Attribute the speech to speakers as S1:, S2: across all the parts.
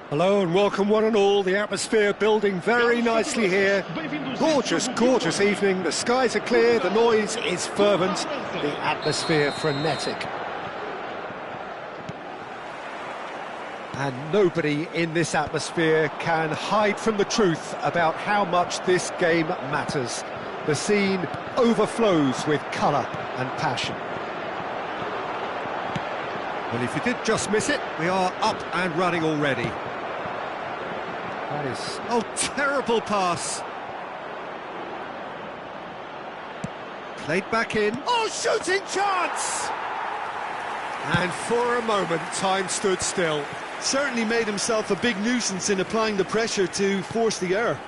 S1: Hello and welcome one and all. The atmosphere building very nicely here. Gorgeous, gorgeous evening. The skies are clear, the noise is fervent, the atmosphere frenetic. And nobody in this atmosphere can hide from the truth about how much this game matters. The scene overflows with colour and passion. Well, if you did just miss it, we are up and running already. That is... oh, terrible pass. Played back in. Oh, shooting chance! And for a moment, time stood still.
S2: Certainly made himself a big nuisance in applying the pressure to force the error.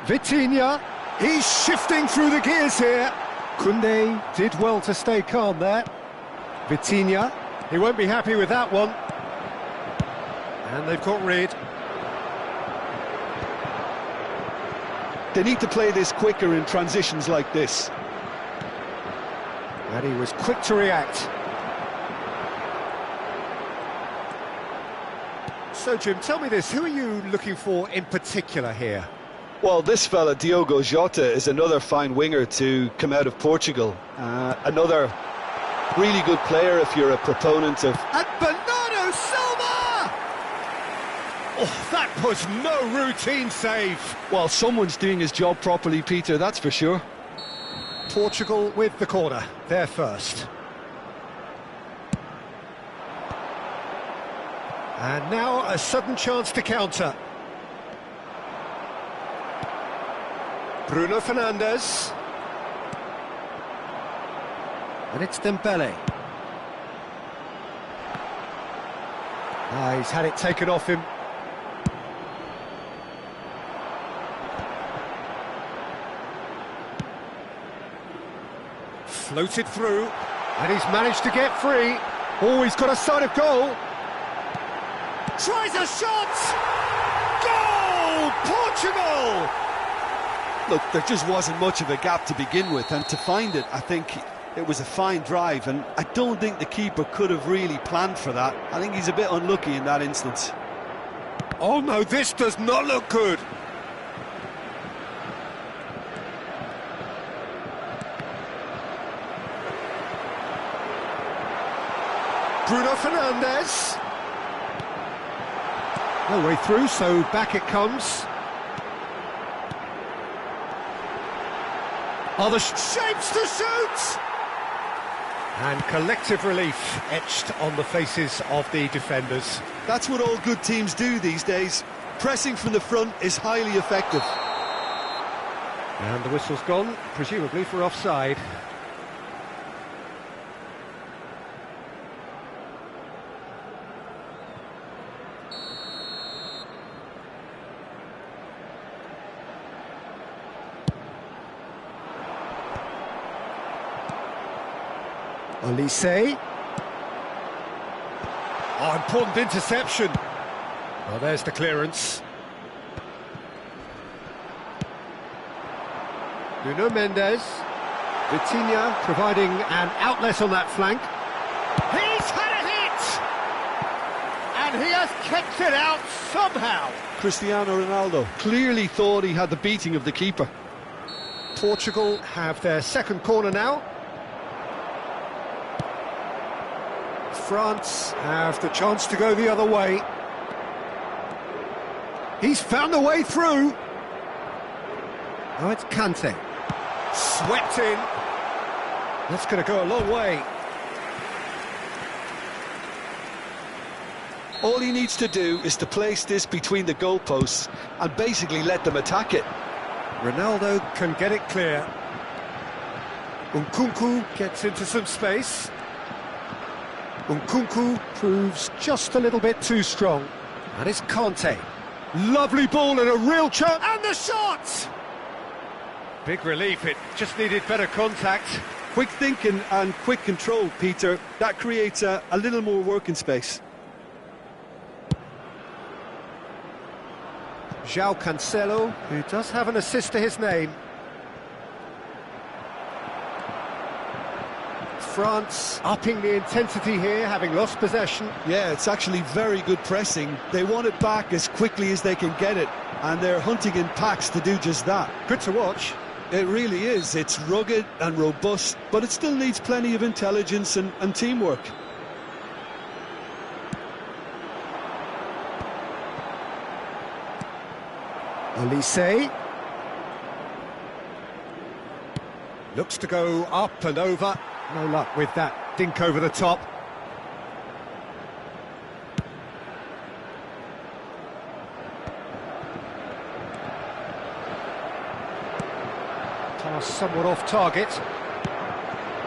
S1: Vitinha, he's shifting through the gears here. Koundé did well to stay calm there. Vitinha, he won't be happy with that one. And they've got rid.
S2: They need to play this quicker in transitions like this.
S1: And he was quick to react. So, Jim, tell me this, who are you looking for in particular here?
S2: Well, this fella, Diogo Jota, is another fine winger to come out of Portugal. Another really good player if you're a proponent of...
S1: And Bernardo Silva! Oh, that was no routine save.
S2: Well, someone's doing his job properly, Peter, that's for sure.
S1: Portugal with the corner, they're first. And now a sudden chance to counter. Bruno Fernandes. And it's Dembele. He's had it taken off him. Floated through, and he's managed to get free. Oh, he's got a sight of goal. Tries a shot! Goal! Portugal!
S2: Look, there just wasn't much of a gap to begin with, and to find it, I think it was a fine drive, and I don't think the keeper could have really planned for that. I think he's a bit unlucky in that instance.
S1: Oh no, this does not look good. Bruno Fernandes. No way through, so back it comes. Other shapes to shoot! And collective relief etched on the faces of the defenders.
S2: That's what all good teams do these days. Pressing from the front is highly effective.
S1: And the whistle's gone, presumably for offside. Olise. Oh, important interception. Well, there's the clearance. Nuno Mendes. Vitinha providing an outlet on that flank. He's had a hit! And he has kept it out somehow.
S2: Cristiano Ronaldo clearly thought he had the beating of the keeper.
S1: Portugal have their second corner now. France have the chance to go the other way. He's found a way through. Oh, it's Kante. Swept in. That's going to go a long way.
S2: All he needs to do is to place this between the goalposts and basically let them attack it.
S1: Ronaldo can get it clear. Nkunku gets into some space. Nkunku proves just a little bit too strong. And it's Kante. Lovely ball and a real chance. And the shot! Big relief, it just needed better contact.
S2: Quick thinking and quick control, Peter. That creates a little more working space.
S1: João Cancelo, who does have an assist to his name. France upping the intensity here, having lost possession.
S2: Yeah, it's actually very good pressing. They want it back as quickly as they can get it, and they're hunting in packs to do just that.
S1: Good to watch.
S2: It really is. It's rugged and robust, but it still needs plenty of intelligence and teamwork.
S1: Olise looks to go up and over. No luck with that dink over the top. Pass somewhat off target.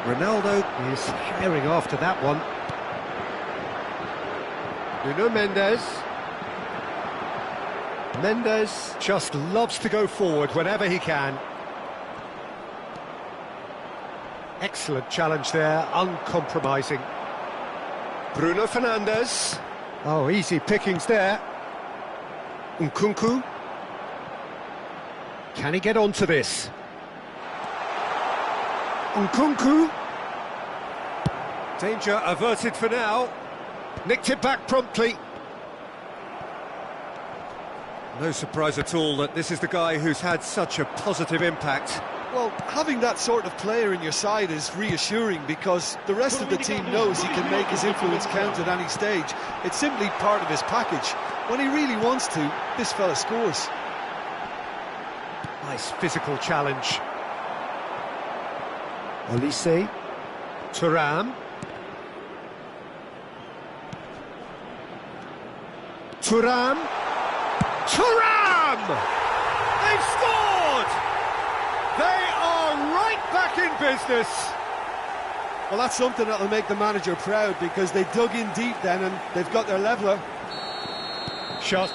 S1: Ronaldo is herring after that one. Nuno Mendes. Mendes just loves to go forward whenever he can. Excellent challenge there, uncompromising. Bruno Fernandes. Oh, easy pickings there. Nkunku. Can he get onto this? Nkunku. Danger averted for now. Nicked it back promptly. No surprise at all that this is the guy who's had such a positive impact.
S2: Well, having that sort of player in your side is reassuring because the rest of the team knows he can make his influence count at any stage. It's simply part of his package. When he really wants to, this fella scores.
S1: Nice physical challenge. Olise. Thuram. Thuram. Thuram! They've scored! They are right back in business.
S2: Well, that's something that'll make the manager proud because they dug in deep then and they've got their leveller.
S1: Shot.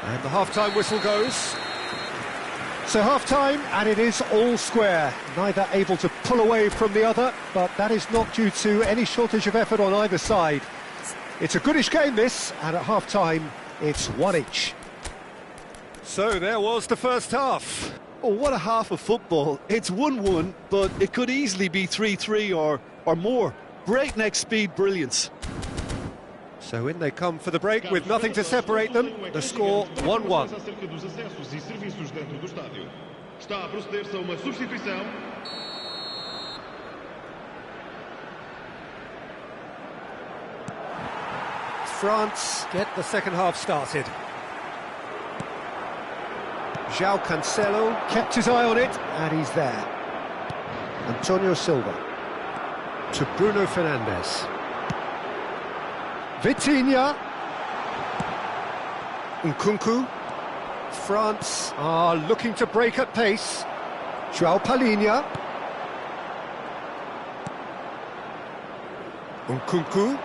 S1: And the half-time whistle goes. So half-time, and it is all square. Neither able to pull away from the other, but that is not due to any shortage of effort on either side. It's a goodish game, this, and at half-time, it's one each. So there was the first half.
S2: Oh, what a half of football. It's 1-1, but it could easily be 3-3 or more. Breakneck speed brilliance.
S1: So in they come for the break with nothing to separate them. The score 1-1. France get the second half started. João Cancelo kept his eye on it, and he's there. Antonio Silva to Bruno Fernandes. Vitinha. Nkunku. France are looking to break at pace. João Palhinha. Nkunku.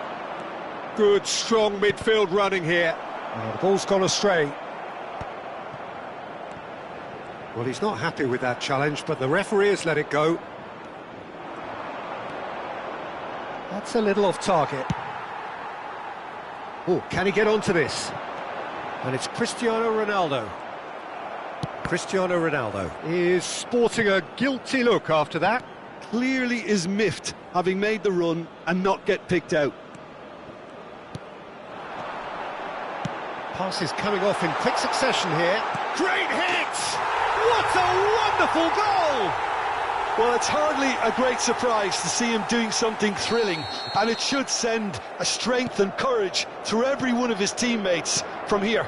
S1: Good, strong midfield running here. Oh, the ball's gone astray. Well, he's not happy with that challenge, but the referee has let it go. That's a little off target. Oh, can he get onto this? And it's Cristiano Ronaldo. Cristiano Ronaldo is sporting a guilty look after that.
S2: Clearly is miffed, having made the run and not get picked out.
S1: Passes coming off in quick succession here. Great hit! What a wonderful goal!
S2: Well, it's hardly a great surprise to see him doing something thrilling, and it should send a strength and courage through every one of his teammates from here.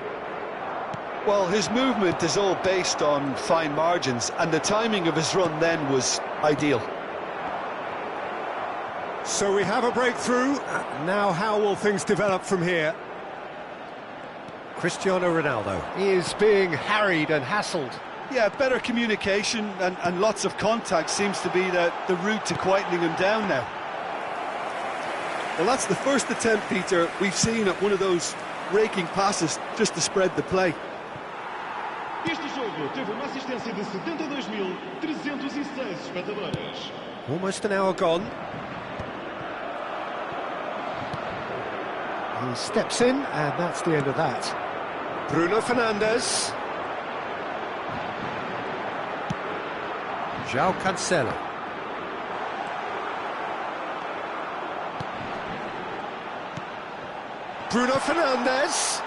S2: Well, his movement is all based on fine margins, and the timing of his run then was ideal.
S1: So we have a breakthrough. Now how will things develop from here? Cristiano Ronaldo is being harried and hassled.
S2: Yeah, better communication and lots of contact seems to be the route to quietening him down now. Well, that's the first attempt, Peter, we've seen at one of those raking passes just to spread the play.
S3: Este jogo teve uma assistência de 72.306 espectadores.
S1: Almost an hour gone. He steps in, and that's the end of that. Bruno Fernandes. João Cancelo. Bruno Fernandes.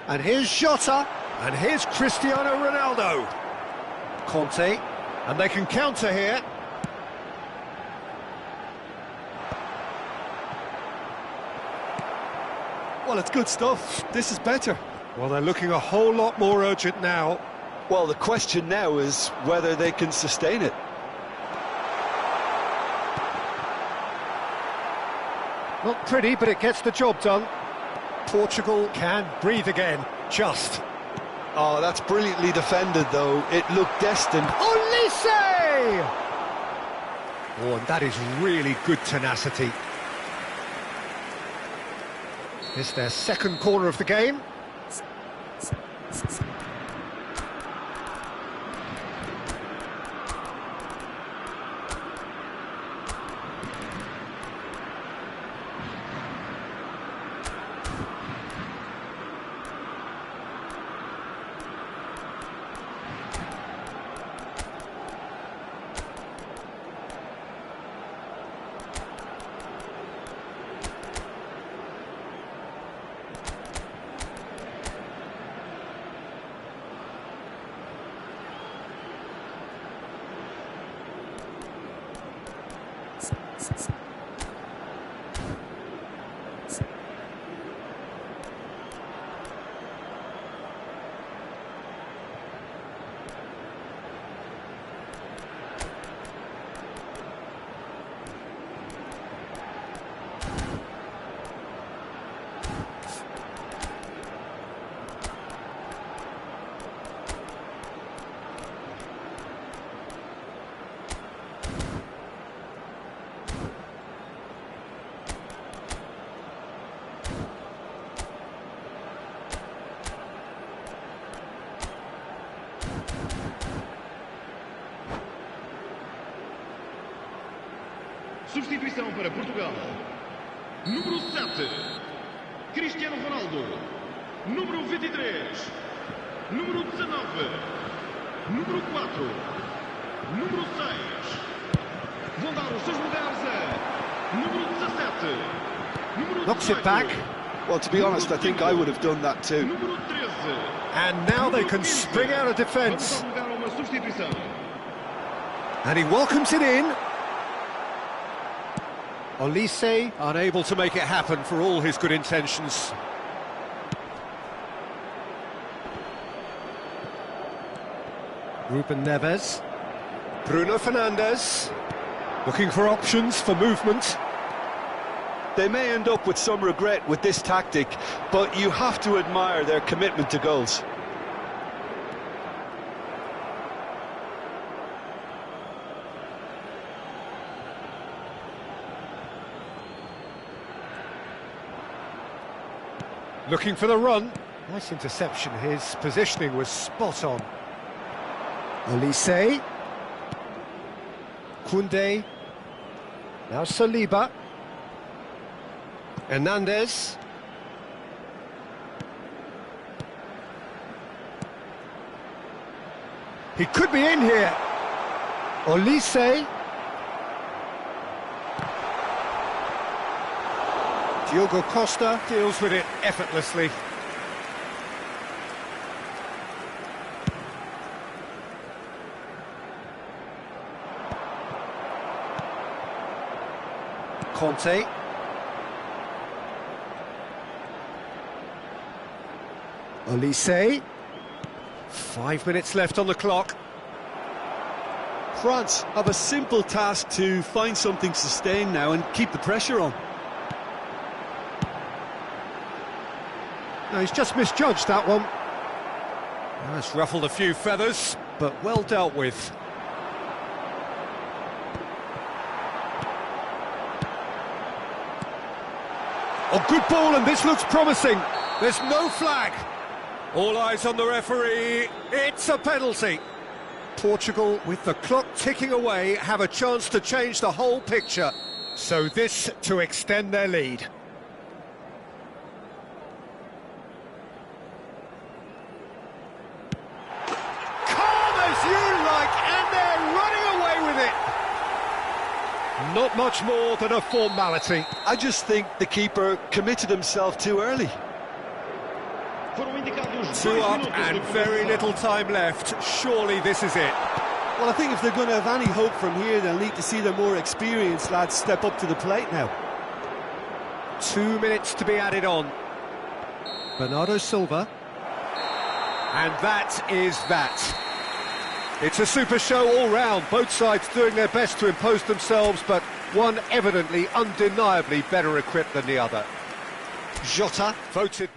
S1: And here's Jota. And here's Cristiano Ronaldo. Conte. And they can counter here.
S2: Well, it's good stuff. This is better.
S1: Well, they're looking a whole lot more urgent now.
S2: Well, the question now is whether they can sustain it.
S1: Not pretty, but it gets the job done. Portugal can breathe again, just.
S2: Oh, that's brilliantly defended, though. It looked destined.
S1: Olise! Oh, and that is really good tenacity. It's their second corner of the game.
S3: Substituição para Portugal. Número 7, Cristiano Ronaldo. Número 23, número 19, número 4, número 6. Vão dar os seus lugares a número 17, número 18.
S1: Knocks it back.
S2: Well, to be honest, I think I would have done that too.
S3: Número 13.
S1: And now they can spring out of defence.
S3: Vamos dar uma substituição.
S1: And he welcomes it in. Olise unable to make it happen for all his good intentions. Ruben Neves. Bruno Fernandes. Looking for options for movement.
S2: They may end up with some regret with this tactic, but you have to admire their commitment to goals.
S1: Looking for the run. Nice interception. His positioning was spot on. Olise. Koundé. Now Saliba. Hernandez. He could be in here. Olise. Diogo Costa deals with it effortlessly. Conte. Olise. 5 minutes left on the clock.
S2: France have a simple task to find something sustained now and keep the pressure on.
S1: No, he's just misjudged that one. Well, it's ruffled a few feathers, but well dealt with. Oh, good ball, and this looks promising. There's no flag. All eyes on the referee. It's a penalty. Portugal, with the clock ticking away, have a chance to change the whole picture. So this to extend their lead. Not much more than a formality.
S2: I just think the keeper committed himself too early.
S3: Foram indicados
S1: 2
S3: 2
S1: up
S3: minutos
S1: and
S3: de
S1: very
S3: compensação.
S1: little time left. Surely this is it.
S2: Well, I think if they're going to have any hope from here, they'll need to see their more experienced lads step up to the plate now.
S1: 2 minutes to be added on. Bernardo Silva. And that is that. It's a super show all round, both sides doing their best to impose themselves, but one evidently, undeniably better equipped than the other. Jota voted...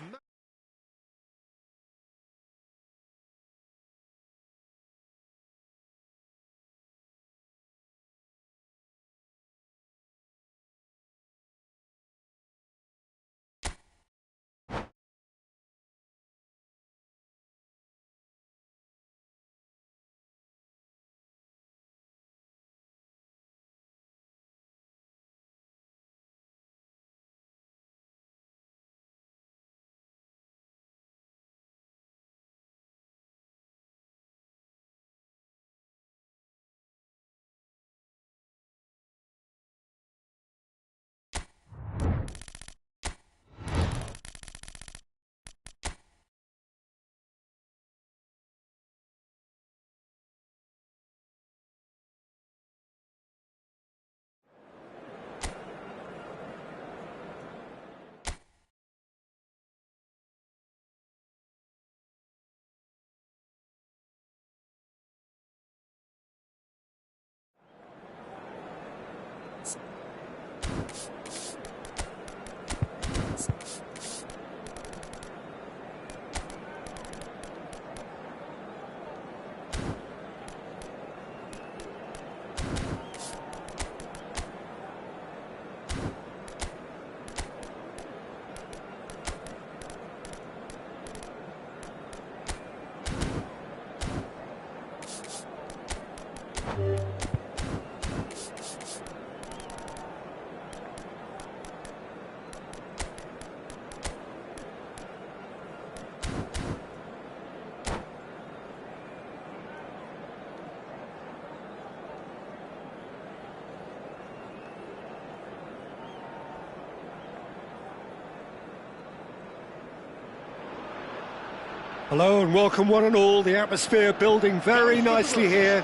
S1: Hello and welcome one and all, the atmosphere building very nicely here.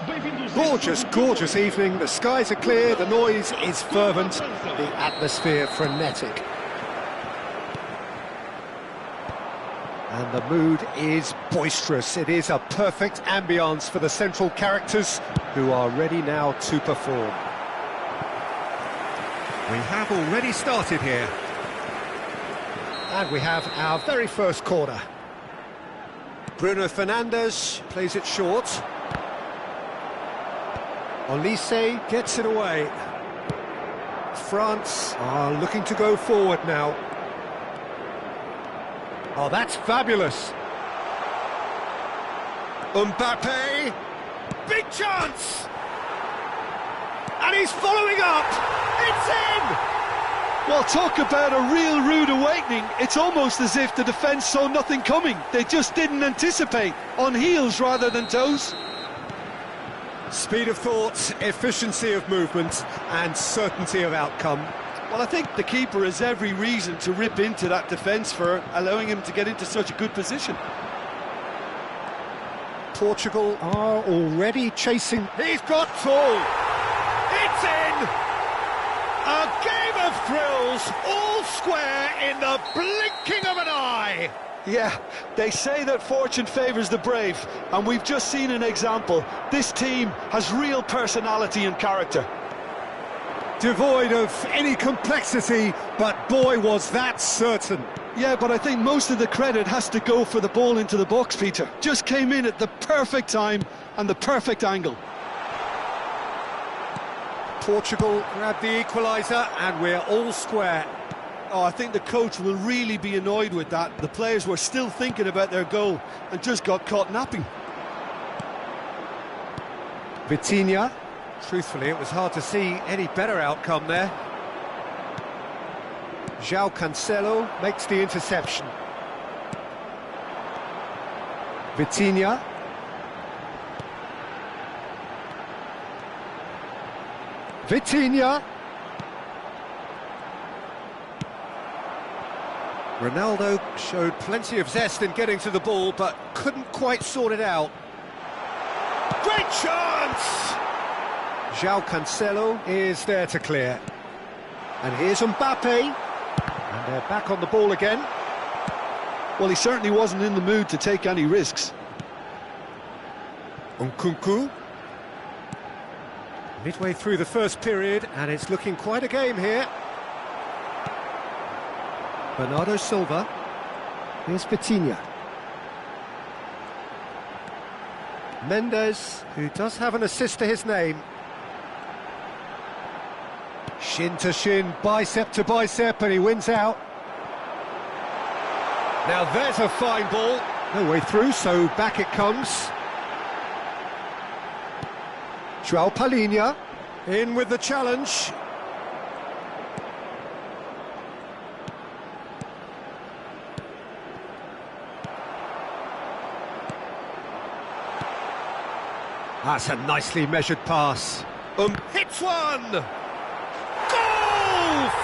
S1: Gorgeous, gorgeous evening, the skies are clear, the noise is fervent, the atmosphere frenetic. And the mood is boisterous, it is a perfect ambience for the central characters who are ready now to perform. We have already started here. And we have our very first corner. Bruno Fernandes plays it short. Olise gets it away. France are looking to go forward now. Oh, that's fabulous. Mbappe, big chance! And he's following up! It's in!
S2: Well, talk about a real rude awakening. It's almost as if the defence saw nothing coming. They just didn't anticipate, on heels rather than toes.
S1: Speed of thought, efficiency of movement, and certainty of outcome.
S2: Well, I think the keeper has every reason to rip into that defence for allowing him to get into such a good position.
S1: Portugal are already chasing. He's got full. It's in! A game of thrills, all square in the blinking of an eye.
S2: Yeah, they say that fortune favours the brave, and we've just seen an example. This team has real personality and character.
S1: Devoid of any complexity, but boy was that certain.
S2: Yeah, but I think most of the credit has to go for the ball into the box, Peter. Just came in at the perfect time and the perfect angle.
S1: Portugal grab the equaliser and we're all square.
S2: Oh, I think the coach will really be annoyed with that. The players were still thinking about their goal and just got caught napping.
S1: Vitinha. Truthfully, it was hard to see any better outcome there. João Cancelo makes the interception. Vitinha. Ronaldo showed plenty of zest in getting to the ball, but couldn't quite sort it out. Great chance! João Cancelo is there to clear. And here's Mbappe. And they're back on the ball again.
S2: Well, he certainly wasn't in the mood to take any risks.
S1: Nkunku. Midway through the first period, and it's looking quite a game here. Bernardo Silva. Here's Vitinha. Mendes, who does have an assist to his name. Shin to shin, bicep to bicep, and he wins out. Now there's a fine ball. No way through, so back it comes. João Palhinha in with the challenge. That's a nicely measured pass. Hits one! Goal!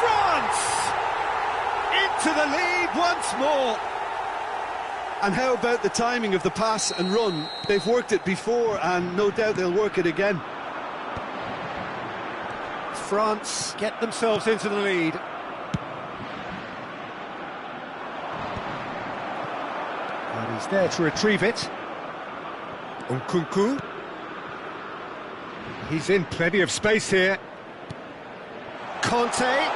S1: France! Into the lead once more.
S2: And how about the timing of the pass and run? They've worked it before, and no doubt they'll work it again.
S1: France get themselves into the lead. And he's there to retrieve it. Nkunku. He's in plenty of space here. Conte.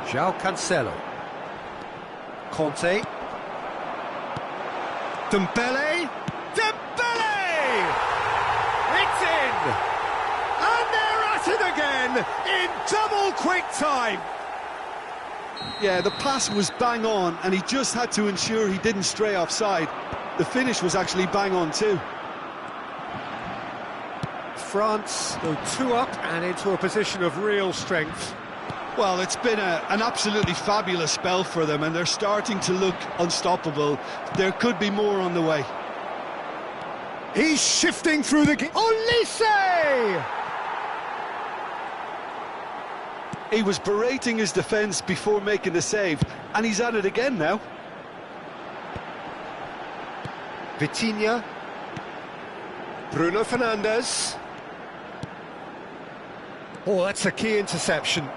S1: João Cancelo. Conte. Dembele. Dembele! It's in! And they're at it again in double quick time.
S2: Yeah, the pass was bang on, and he just had to ensure he didn't stray offside. The finish was actually bang on too.
S1: France go 2 up and into a position of real strength.
S2: Well, it's been an absolutely fabulous spell for them, and they're starting to look unstoppable. There could be more on the way.
S1: He's shifting through the game. Olise!
S2: He was berating his defence before making the save, and he's at it again now.
S1: Vitinha. Bruno Fernandes. Oh, that's a key interception.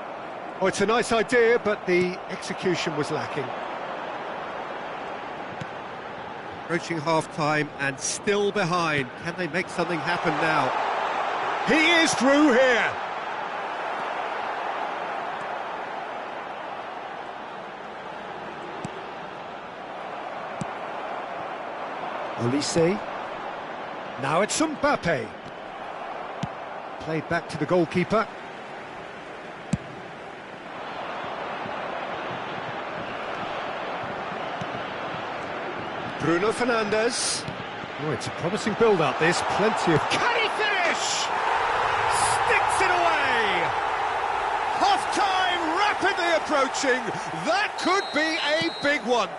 S1: Oh, it's a nice idea, but the execution was lacking. Approaching half-time and still behind. Can they make something happen now? He is through here! Olise. Now it's Mbappe. Played back to the goalkeeper. Bruno Fernandes. Oh, it's a promising build-up, this. Plenty of... Can he finish? Sticks it away! Half-time rapidly approaching. That could be a big one.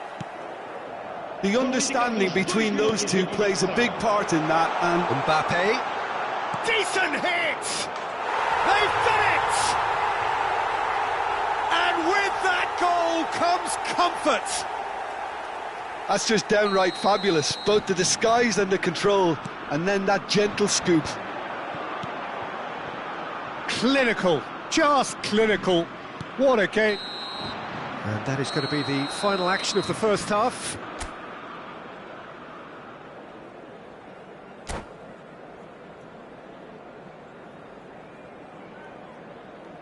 S2: The understanding between those two plays a big part in that, and...
S1: Mbappe. Decent hit! They've done it! And with that goal comes comfort.
S2: That's just downright fabulous, both the disguise and the control, and then that gentle scoop.
S1: Clinical, just clinical. What a game. And that is going to be the final action of the first half.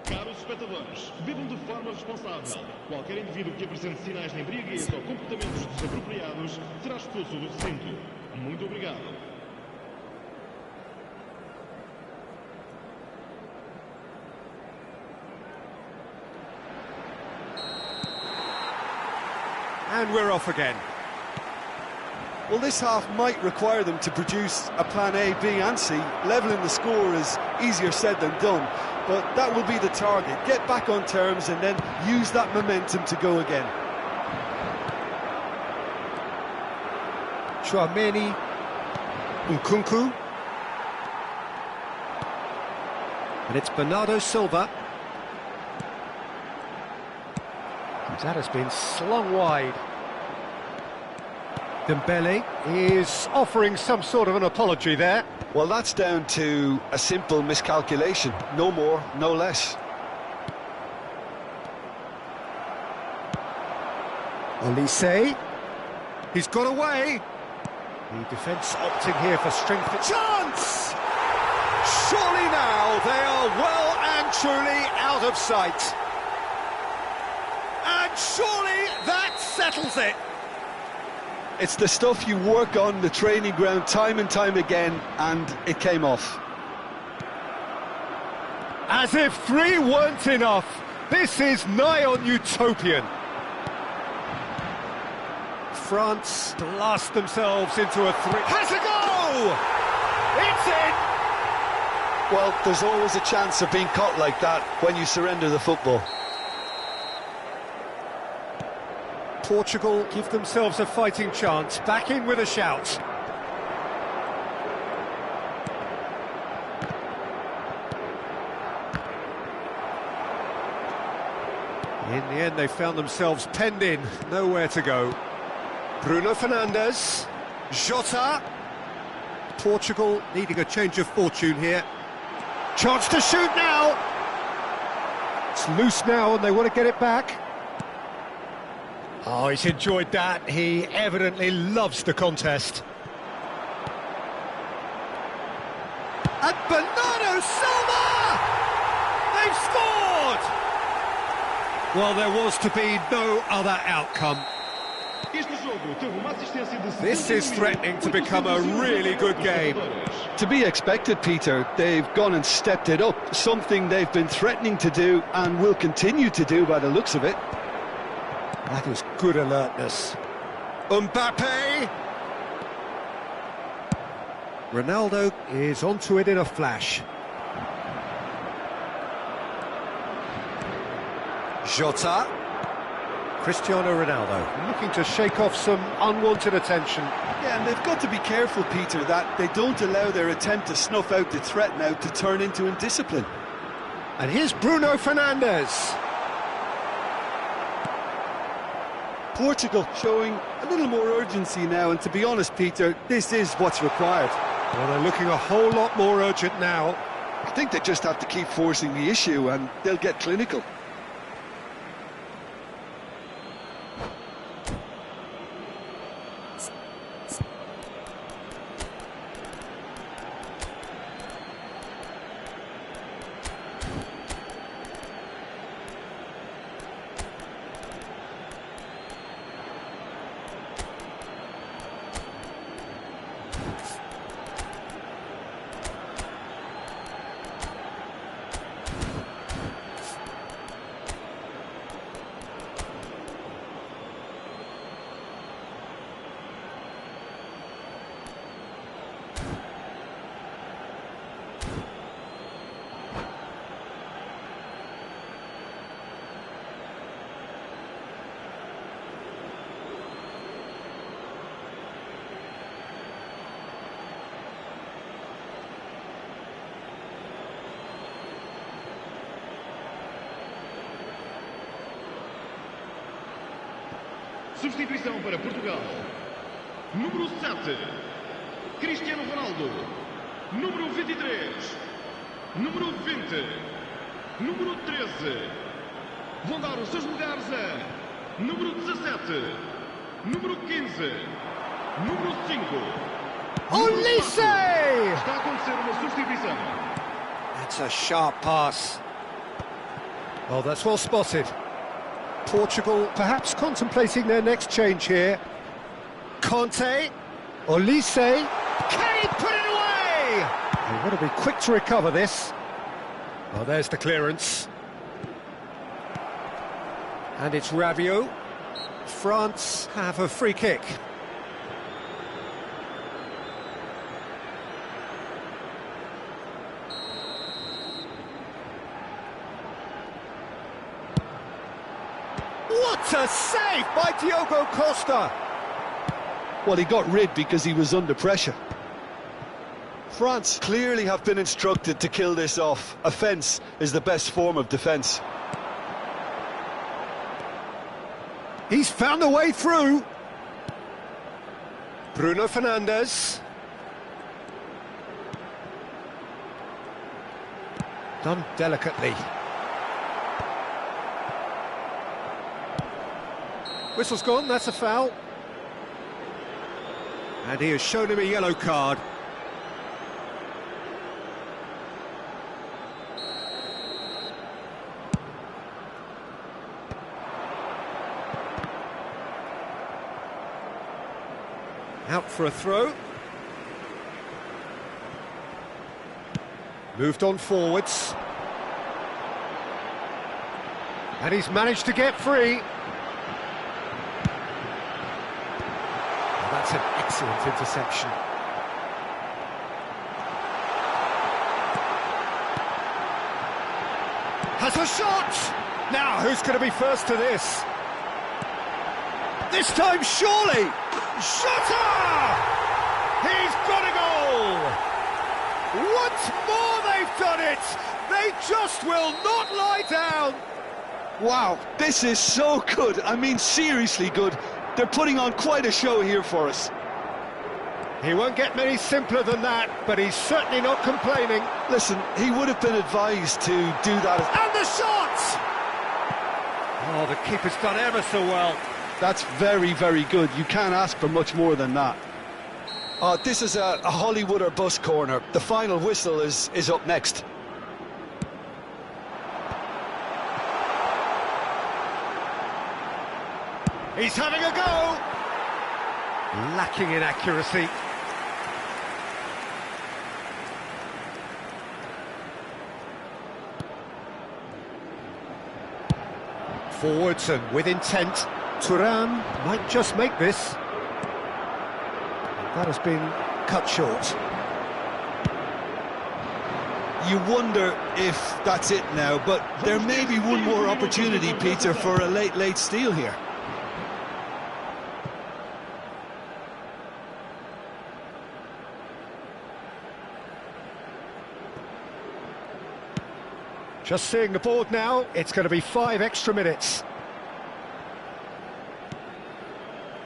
S3: Caros espectadores, bebam de forma responsável. Qualquer indivíduo que apresente sinais de embriaguez ou comportamentos desapropriados será expulso do recinto. Muito obrigado.
S1: And we're off again.
S2: Well, this half might require them to produce a plan A, B and C. Levelling the score is easier said than done, but that will be the target. Get back on terms and then use that momentum to go again.
S1: Chouameni. Nkunku. And it's Bernardo Silva. That has been slung wide. Dembele is offering some sort of an apology there.
S2: Well, that's down to a simple miscalculation. No more, no less.
S1: Olise. He's got away. The defence opting here for strength. Chance! Surely now they are well and truly out of sight. And surely that settles it.
S2: It's the stuff you work on the training ground time and time again, and it came off.
S1: As if 3 weren't enough, this is nigh on utopian. France blast themselves into a 3. Has a go! It's in!
S2: Well, there's always a chance of being caught like that when you surrender the football.
S1: Portugal give themselves a fighting chance, back in with a shout. In the end, they found themselves penned in, nowhere to go. Bruno Fernandes, Jota. Portugal needing a change of fortune here. Chance to shoot now. It's loose now and they want to get it back. Oh, he's enjoyed that. He evidently loves the contest. And Bernardo Silva! They've scored! Well, there was to be no other outcome. This is threatening to become a really good game.
S2: To be expected, Peter. They've gone and stepped it up. Something they've been threatening to do and will continue to do by the looks of it.
S1: That is good alertness. Mbappe! Ronaldo is onto it in a flash. Jota. Cristiano Ronaldo looking to shake off some unwanted attention.
S2: Yeah, and they've got to be careful, Peter, that they don't allow their attempt to snuff out the threat now to turn into indiscipline.
S1: And here's Bruno Fernandes.
S2: Portugal showing a little more urgency now, and to be honest, Peter, this is what's required.
S1: Well, they're looking a whole lot more urgent now.
S2: I think they just have to keep forcing the issue and they'll get clinical.
S3: Substituição para Portugal. Número 7, Cristiano Ronaldo. Número 23, número 20, número 13. Vão dar os seus lugares a número 17, número 15, número 5.
S1: Olise!
S3: Está a acontecer uma substituição.
S1: That's a sharp pass. Oh, that's well spotted. Portugal perhaps contemplating their next change here. Conte, Olise, can he put it away? They've got to be quick to recover this. Oh, there's the clearance. And it's Rabiot. France have a free kick. What a save by Diogo Costa!
S2: Well, he got rid because he was under pressure. France clearly have been instructed to kill this off. Offence is the best form of defence.
S1: He's found a way through. Bruno Fernandes. Done delicately. Whistle's gone, that's a foul. And he has shown him a yellow card. Out for a throw. Moved on forwards. And he's managed to get free. That's an excellent interception. Has a shot! Now, who's going to be first to this? This time, surely! Shutter! He's got a goal! Once more they've done it! They just will not lie down!
S2: Wow, this is so good. I mean, seriously good. They're putting on quite a show here for us.
S1: He won't get many simpler than that, but he's certainly not complaining.
S2: Listen, he would have been advised to do that.
S1: And the shot! Oh, the keeper's done ever so well.
S2: That's very, very good. You can't ask for much more than that. This is a Hollywood or bust corner. The final whistle is up next.
S1: He's having a go! Lacking in accuracy. Forwards and with intent. Thuram might just make this. That has been cut short.
S2: You wonder if that's it now, but there may be one more opportunity, Peter, for a late steal here.
S1: Just seeing the board now, it's going to be 5 extra minutes.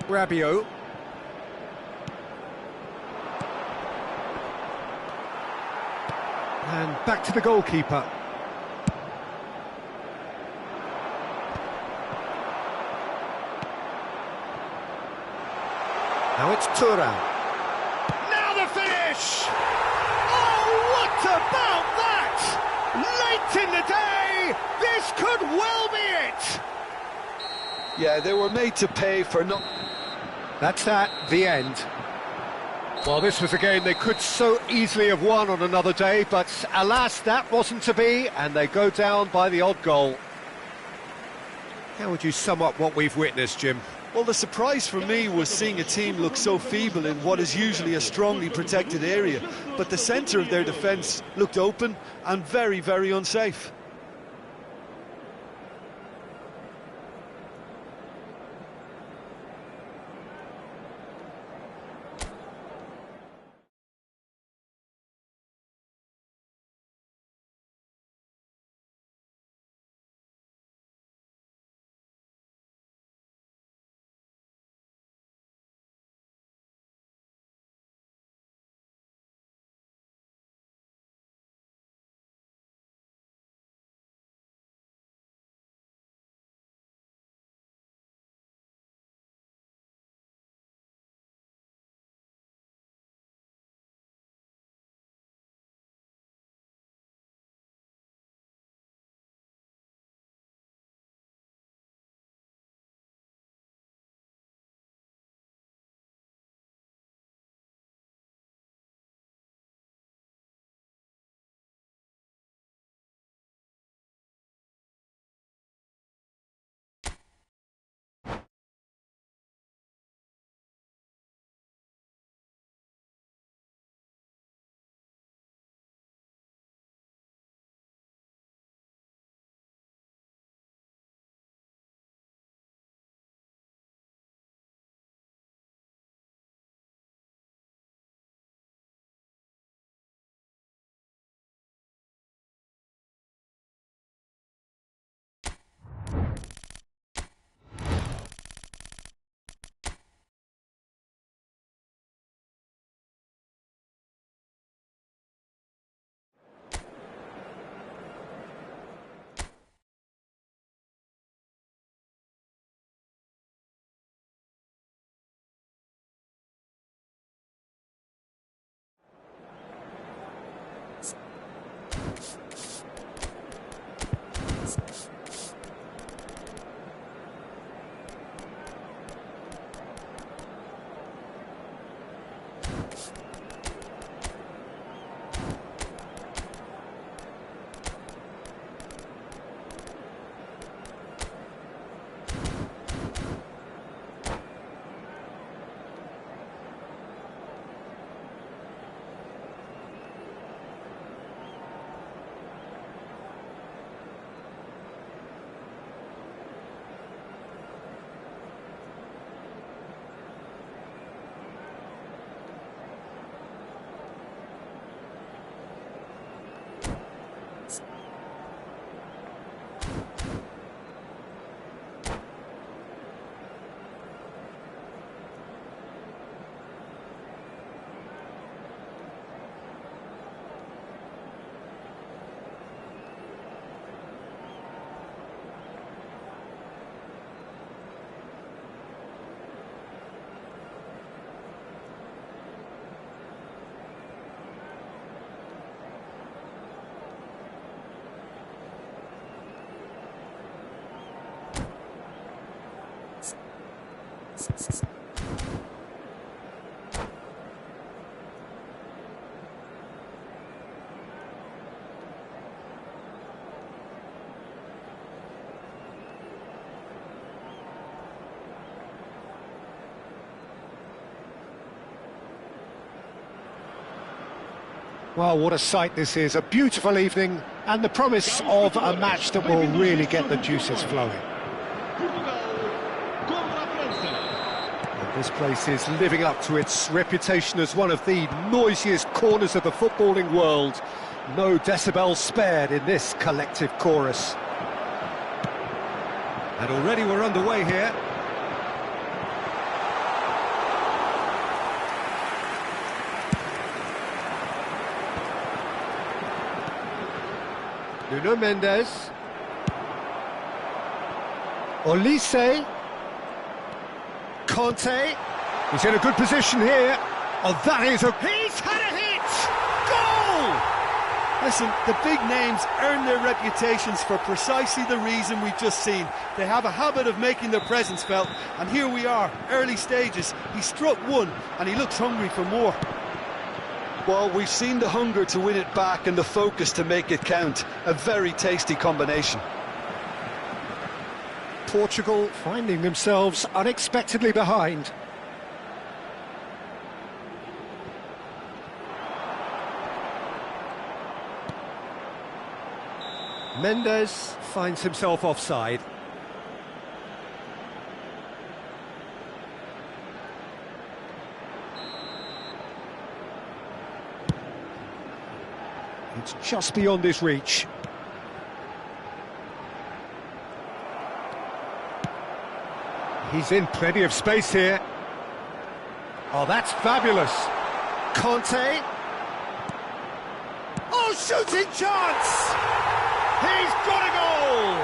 S1: Rabiot. And back to the goalkeeper. Now it's Thuram. Now the finish! Oh, what about that? Late in the day, this could well be it!
S2: Yeah, they were made to pay for no...
S1: That's that, the end. Well, this was a game they could so easily have won on another day, but alas, that wasn't to be, and they go down by the odd goal. How would you sum up what we've witnessed, Jim?
S2: Well, the surprise for me was seeing a team look so feeble in what is usually a strongly protected area, but the centre of their defence looked open and very, very unsafe.
S1: Well, what a sight this is, a beautiful evening and the promise of a match that will really get the juices flowing. And this place is living up to its reputation as one of the noisiest corners of the footballing world. No decibels spared in this collective chorus. And already we're underway here. Nuno Mendes. Olise. Conte. He's in a good position here. Oh, that is a... He's had a hit! Goal!
S2: Listen, the big names earn their reputations for precisely the reason we've just seen. They have a habit of making their presence felt, and here we are, early stages. He struck one, and he looks hungry for more.
S4: Well, we've seen the hunger to win it back and the focus to make it count. A very tasty combination.
S1: Portugal finding themselves unexpectedly behind. Mendes finds himself offside. It's just beyond his reach. He's in plenty of space here. Oh, that's fabulous. Conte. Oh, shooting chance! He's got a goal!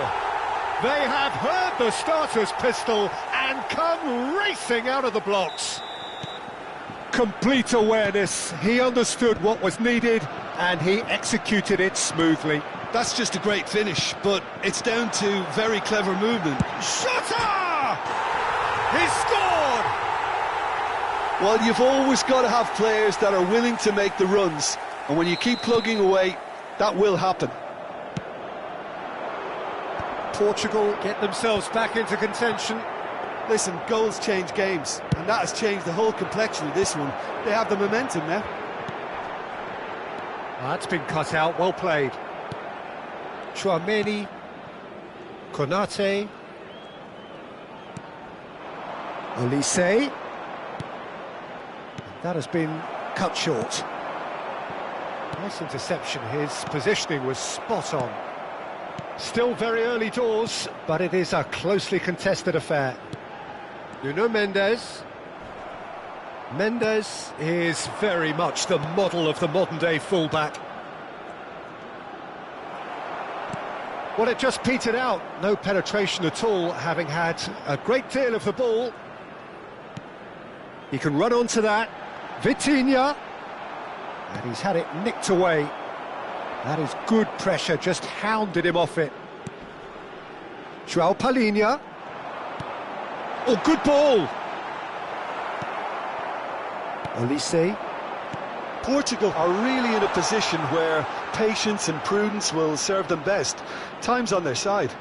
S1: They have heard the starter's pistol and come racing out of the blocks. Complete awareness. He understood what was needed and he executed it smoothly.
S2: That's just a great finish, but it's down to very clever movement.
S1: Shutter! He scored!
S4: Well, you've always got to have players that are willing to make the runs, and when you keep plugging away, that will happen.
S1: Portugal get themselves back into contention.
S2: Listen, goals change games, and that has changed the whole complexion of this one. They have the momentum now.
S1: That's been cut out, well played. Chouameni, Konate, Olise. That has been cut short. Nice interception, his positioning was spot on. Still very early doors, but it is a closely contested affair. Nuno Mendes. Mendes is very much the model of the modern-day fullback. Well, it just petered out. No penetration at all, having had a great deal of the ball. He can run onto that. Vitinha. And he's had it nicked away. That is good pressure, just hounded him off it. João Palhinha. Oh, good ball. Olise.
S4: Portugal are really in a position where patience and prudence will serve them best. Time's on their side.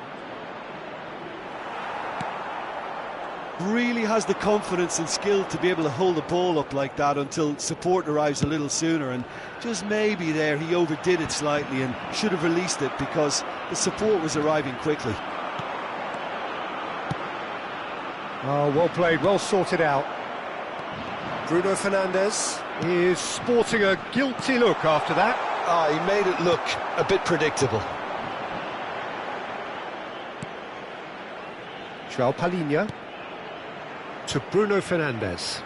S2: Really has the confidence and skill to be able to hold the ball up like that until support arrives a little sooner, and just maybe there he overdid it slightly and should have released it because the support was arriving quickly.
S1: Oh, well played, well sorted out. Bruno Fernandes is sporting a guilty look after that.
S4: He made it look a bit predictable.
S1: João Palhinha to Bruno Fernandes.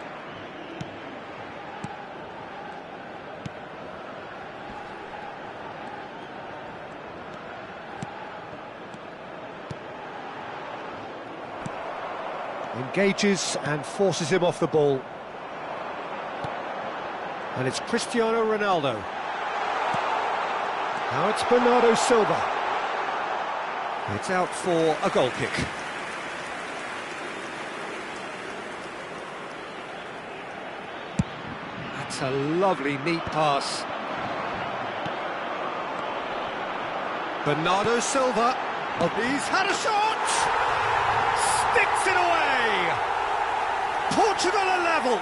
S1: Engages and forces him off the ball. And it's Cristiano Ronaldo. Now it's Bernardo Silva. It's out for a goal kick. It's a lovely, neat pass. Bernardo Silva. Oh, he's had a shot! Sticks it away! Portugal are level!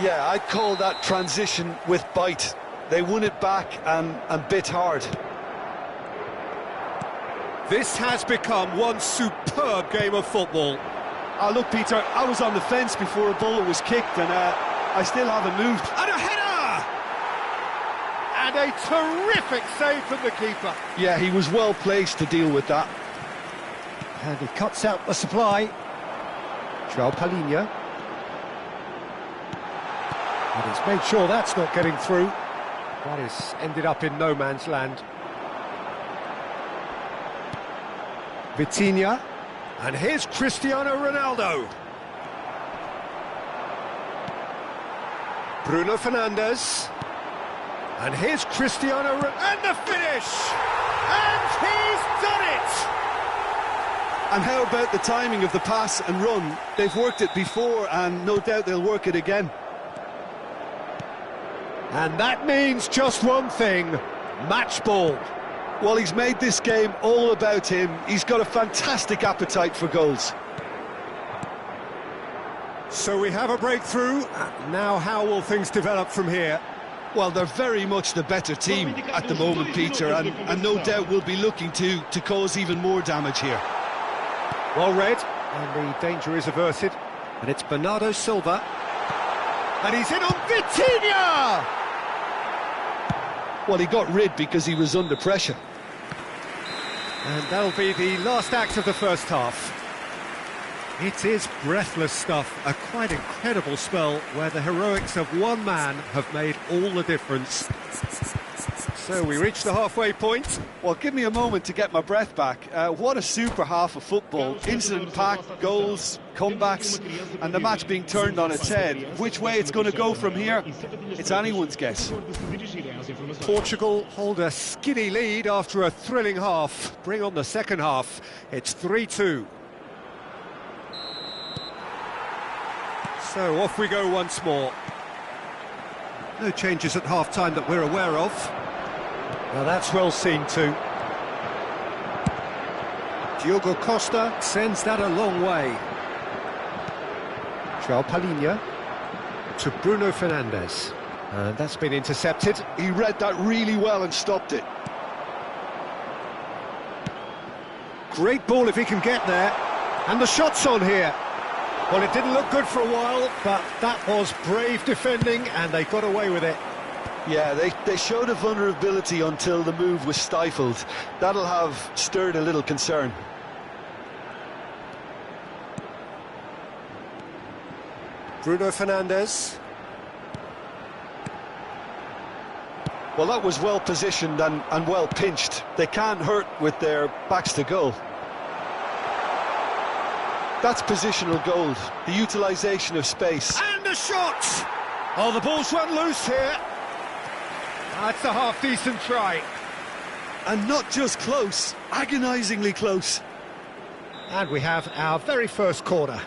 S4: Yeah, I'd call that transition with bite. They won it back and bit hard.
S1: This has become one superb game of football.
S2: Look, Peter, I was on the fence before a ball was kicked, and I still haven't moved.
S1: And a header! And a terrific save from the keeper.
S4: Yeah, he was well placed to deal with that.
S1: And he cuts out the supply. João Palhinha. And he's made sure that's not getting through. That has ended up in no man's land. Vitinha. And here's Cristiano Ronaldo. Bruno Fernandes. And here's Cristiano and the finish! And he's done it!
S2: And how about the timing of the pass and run? They've worked it before, and no doubt they'll work it again.
S1: And that means just one thing, match ball.
S2: Well, he's made this game all about him. He's got a fantastic appetite for goals.
S1: So we have a breakthrough. Now how will things develop from here?
S2: Well, they're very much the better team at the moment, Peter, and no doubt will be looking to cause even more damage here.
S1: Well read, and the danger is averted. And it's Bernardo Silva. And he's in on Vitinha!
S4: Well, he got rid because he was under pressure.
S1: And that'll be the last act of the first half. It is breathless stuff, a quite incredible spell where the heroics of one man have made all the difference. So we reach the halfway point.
S2: Well, give me a moment to get my breath back. What a super half of football. Incident-packed, goals, comebacks, and the match being turned on its head. Which way it's going to go from here, it's anyone's guess.
S1: Portugal hold a skinny lead after a thrilling half. Bring on the second half. It's 3-2. So off we go once more. No changes at half-time that we're aware of. Now that's well seen too. Diogo Costa sends that a long way. João Palhinha to Bruno Fernandes. And that's been intercepted.
S4: He read that really well and stopped it.
S1: Great ball if he can get there. And the shot's on here. Well, it didn't look good for a while, but that was brave defending, and they got away with it.
S4: Yeah, they showed a vulnerability until the move was stifled. That'll have stirred a little concern.
S1: Bruno Fernandes.
S4: Well, that was well positioned and well pinched. They can't hurt with their backs to goal. That's positional gold, the utilisation of space.
S1: And the shot! Oh, the ball's run loose here. That's a half-decent try.
S2: And not just close, agonisingly close.
S1: And we have our very first corner.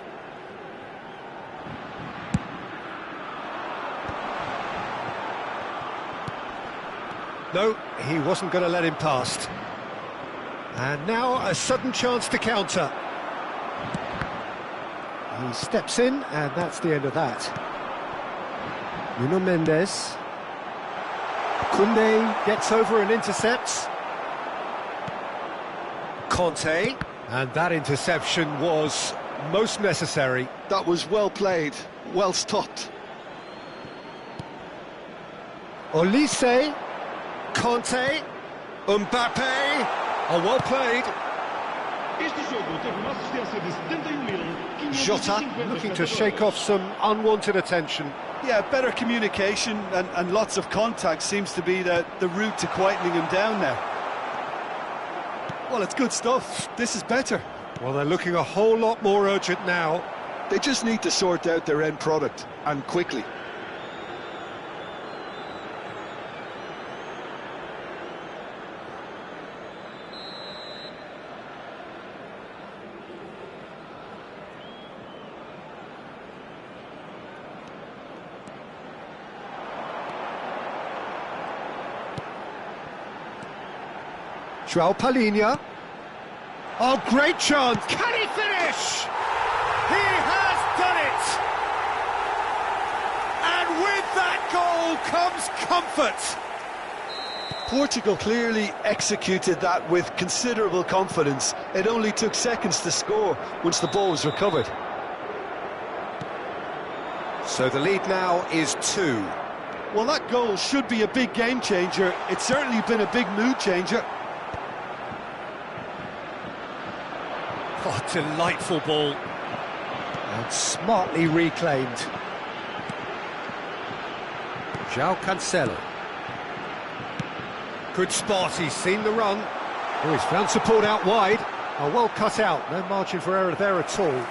S1: No, he wasn't going to let him past. And now a sudden chance to counter. He steps in, and that's the end of that. Nuno Mendes. Koundé gets over and intercepts. Conte. And that interception was most necessary.
S4: That was well played, well stopped.
S1: Olise. Conte. Mbappe. Oh, well played. Jota looking to shake off some unwanted attention.
S2: Yeah, better communication and lots of contact seems to be the route to quietening him down now. Well, it's good stuff. This is better.
S1: Well, they're looking a whole lot more urgent now.
S4: They just need to sort out their end product, and quickly.
S1: João Palhinha. Oh, great chance! Can he finish? He has done it! And with that goal comes comfort.
S4: Portugal clearly executed that with considerable confidence. It only took seconds to score once the ball was recovered.
S1: So the lead now is 2.
S2: Well, that goal should be a big game changer. It's certainly been a big mood changer.
S1: Oh, delightful ball. And smartly reclaimed. João Cancelo. Good spot, he's seen the run. Oh, he's found support out wide. Oh, well cut out, no margin for error there at all.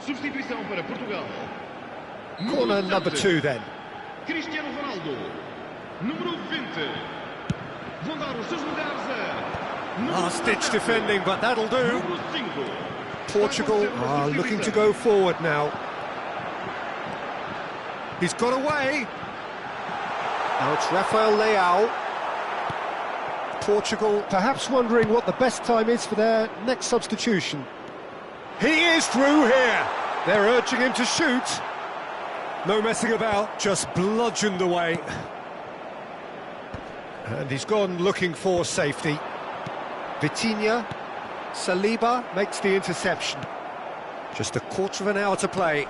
S3: Substituição para Portugal.
S1: Corner number 2 then.
S3: Cristiano Ronaldo. Número 20. Vão dar os seus lugares a...
S1: Last-ditch defending, but that'll do.
S3: Número 5.
S1: Portugal are looking to go forward now. He's got away. Now it's Rafael Leao. Portugal perhaps wondering what the best time is for their next substitution. He is through here. They're urging him to shoot. No messing about, just bludgeoned away. And he's gone looking for safety. Vitinha, Saliba makes the interception. Just a quarter of an hour to play.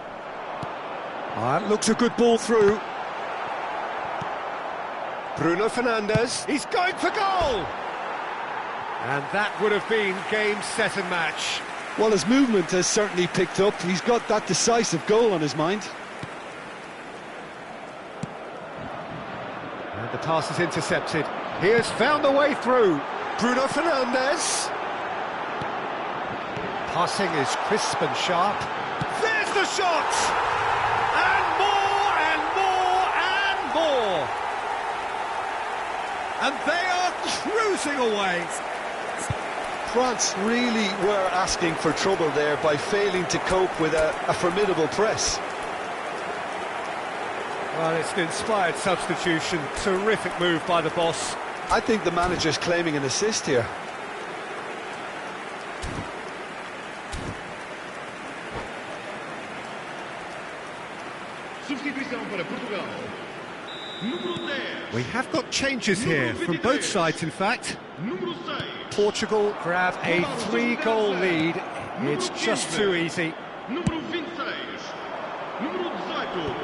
S1: That looks a good ball through. Bruno Fernandes, he's going for goal! And that would have been game, set and match.
S4: Well, his movement has certainly picked up. He's got that decisive goal on his mind.
S1: And the pass is intercepted. He has found a way through. Bruno Fernandes. Passing is crisp and sharp. There's the shot! And more and more and more! And they are cruising away.
S4: France really were asking for trouble there by failing to cope with a formidable press.
S1: Well, it's an inspired substitution. Terrific move by the boss.
S4: I think the manager's claiming an assist here.
S3: Substituição para Portugal. Número 10.
S1: We have got changes here, from both sides in fact.
S3: Número 6.
S1: Portugal grab a 3-goal lead. It's just too easy.
S3: Número 26. Número 18.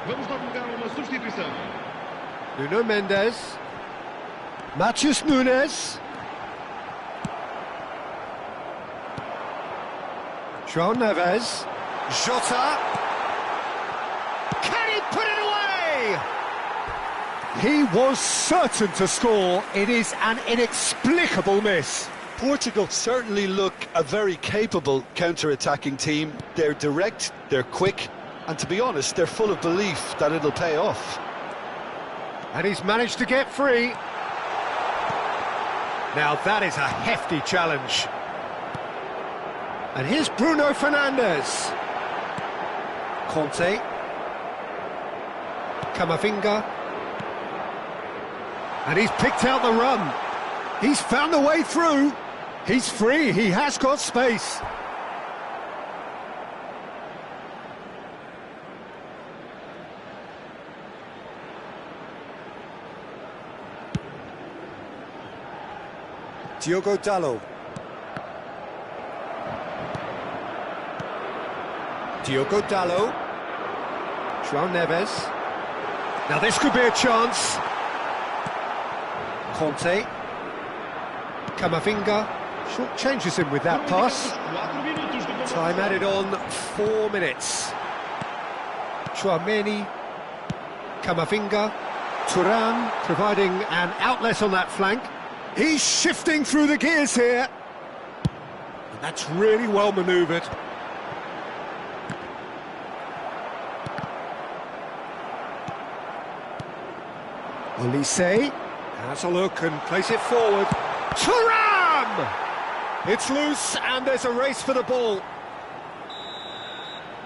S3: Vamos dar lugar a uma substituição.
S1: Nuno Mendes. Matheus Nunes. João Neves. Jota. Can he put it away? He was certain to score. It is an inexplicable miss.
S4: Portugal certainly look a very capable counter-attacking team. They're direct, they're quick, and to be honest, they're full of belief that it'll pay off.
S1: And he's managed to get free. Now that is a hefty challenge. And here's Bruno Fernandes. Conte. Camavinga. And he's picked out the run. He's found a way through. He's free, he has got space. Diogo Dalot. Diogo Dalot. João Neves. Now this could be a chance. Conte. Camavinga. Short changes him with that pass. Time added on 4 minutes. Chouameni, Camavinga, Turan providing an outlet on that flank. He's shifting through the gears here. And that's really well manoeuvred. Olise has a look and plays it forward. Turan! It's loose and there's a race for the ball.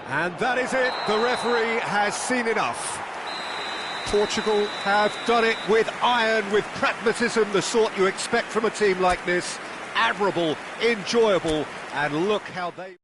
S1: And that is it. The referee has seen enough. Portugal have done it with iron, with pragmatism, the sort you expect from a team like this. Admirable, enjoyable, and look how they...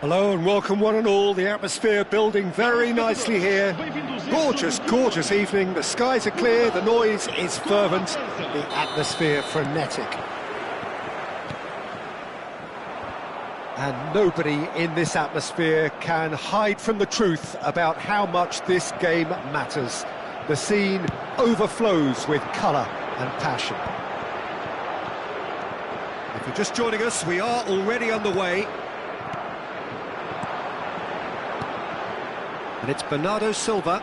S1: Hello and welcome one and all. The atmosphere building very nicely here. Gorgeous, gorgeous evening. The skies are clear, the noise is fervent, the atmosphere frenetic. And nobody in this atmosphere can hide from the truth about how much this game matters. The scene overflows with colour and passion. If you're just joining us, we are already underway. And it's Bernardo Silva.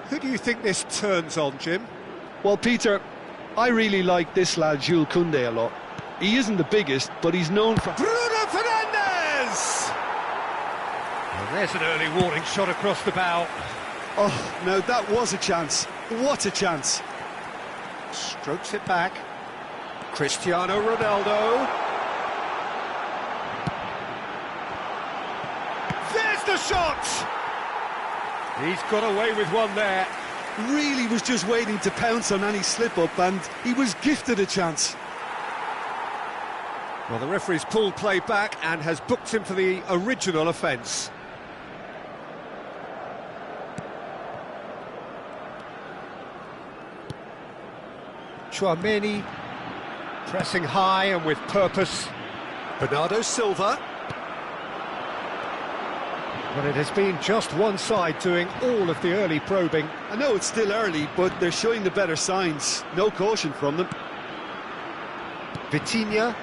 S1: Who do you think this turns on, Jim?
S2: Well, Peter, I really like this lad, Jules Koundé, a lot. He isn't the biggest, but he's known for...
S1: Bruno Fernandes! And there's an early warning shot across the bow.
S2: Oh, now that was a chance. What a chance.
S1: Strokes it back. Cristiano Ronaldo. There's the shot! He's got away with one there.
S2: Really was just waiting to pounce on any slip-up, and he was gifted a chance.
S1: Well, the referee's pulled play back and has booked him for the original offence. Chouameni pressing high and with purpose. Bernardo Silva. But it has been just one side doing all of the early probing.
S2: I know it's still early, but they're showing the better signs. No caution from them.
S1: Vitinha.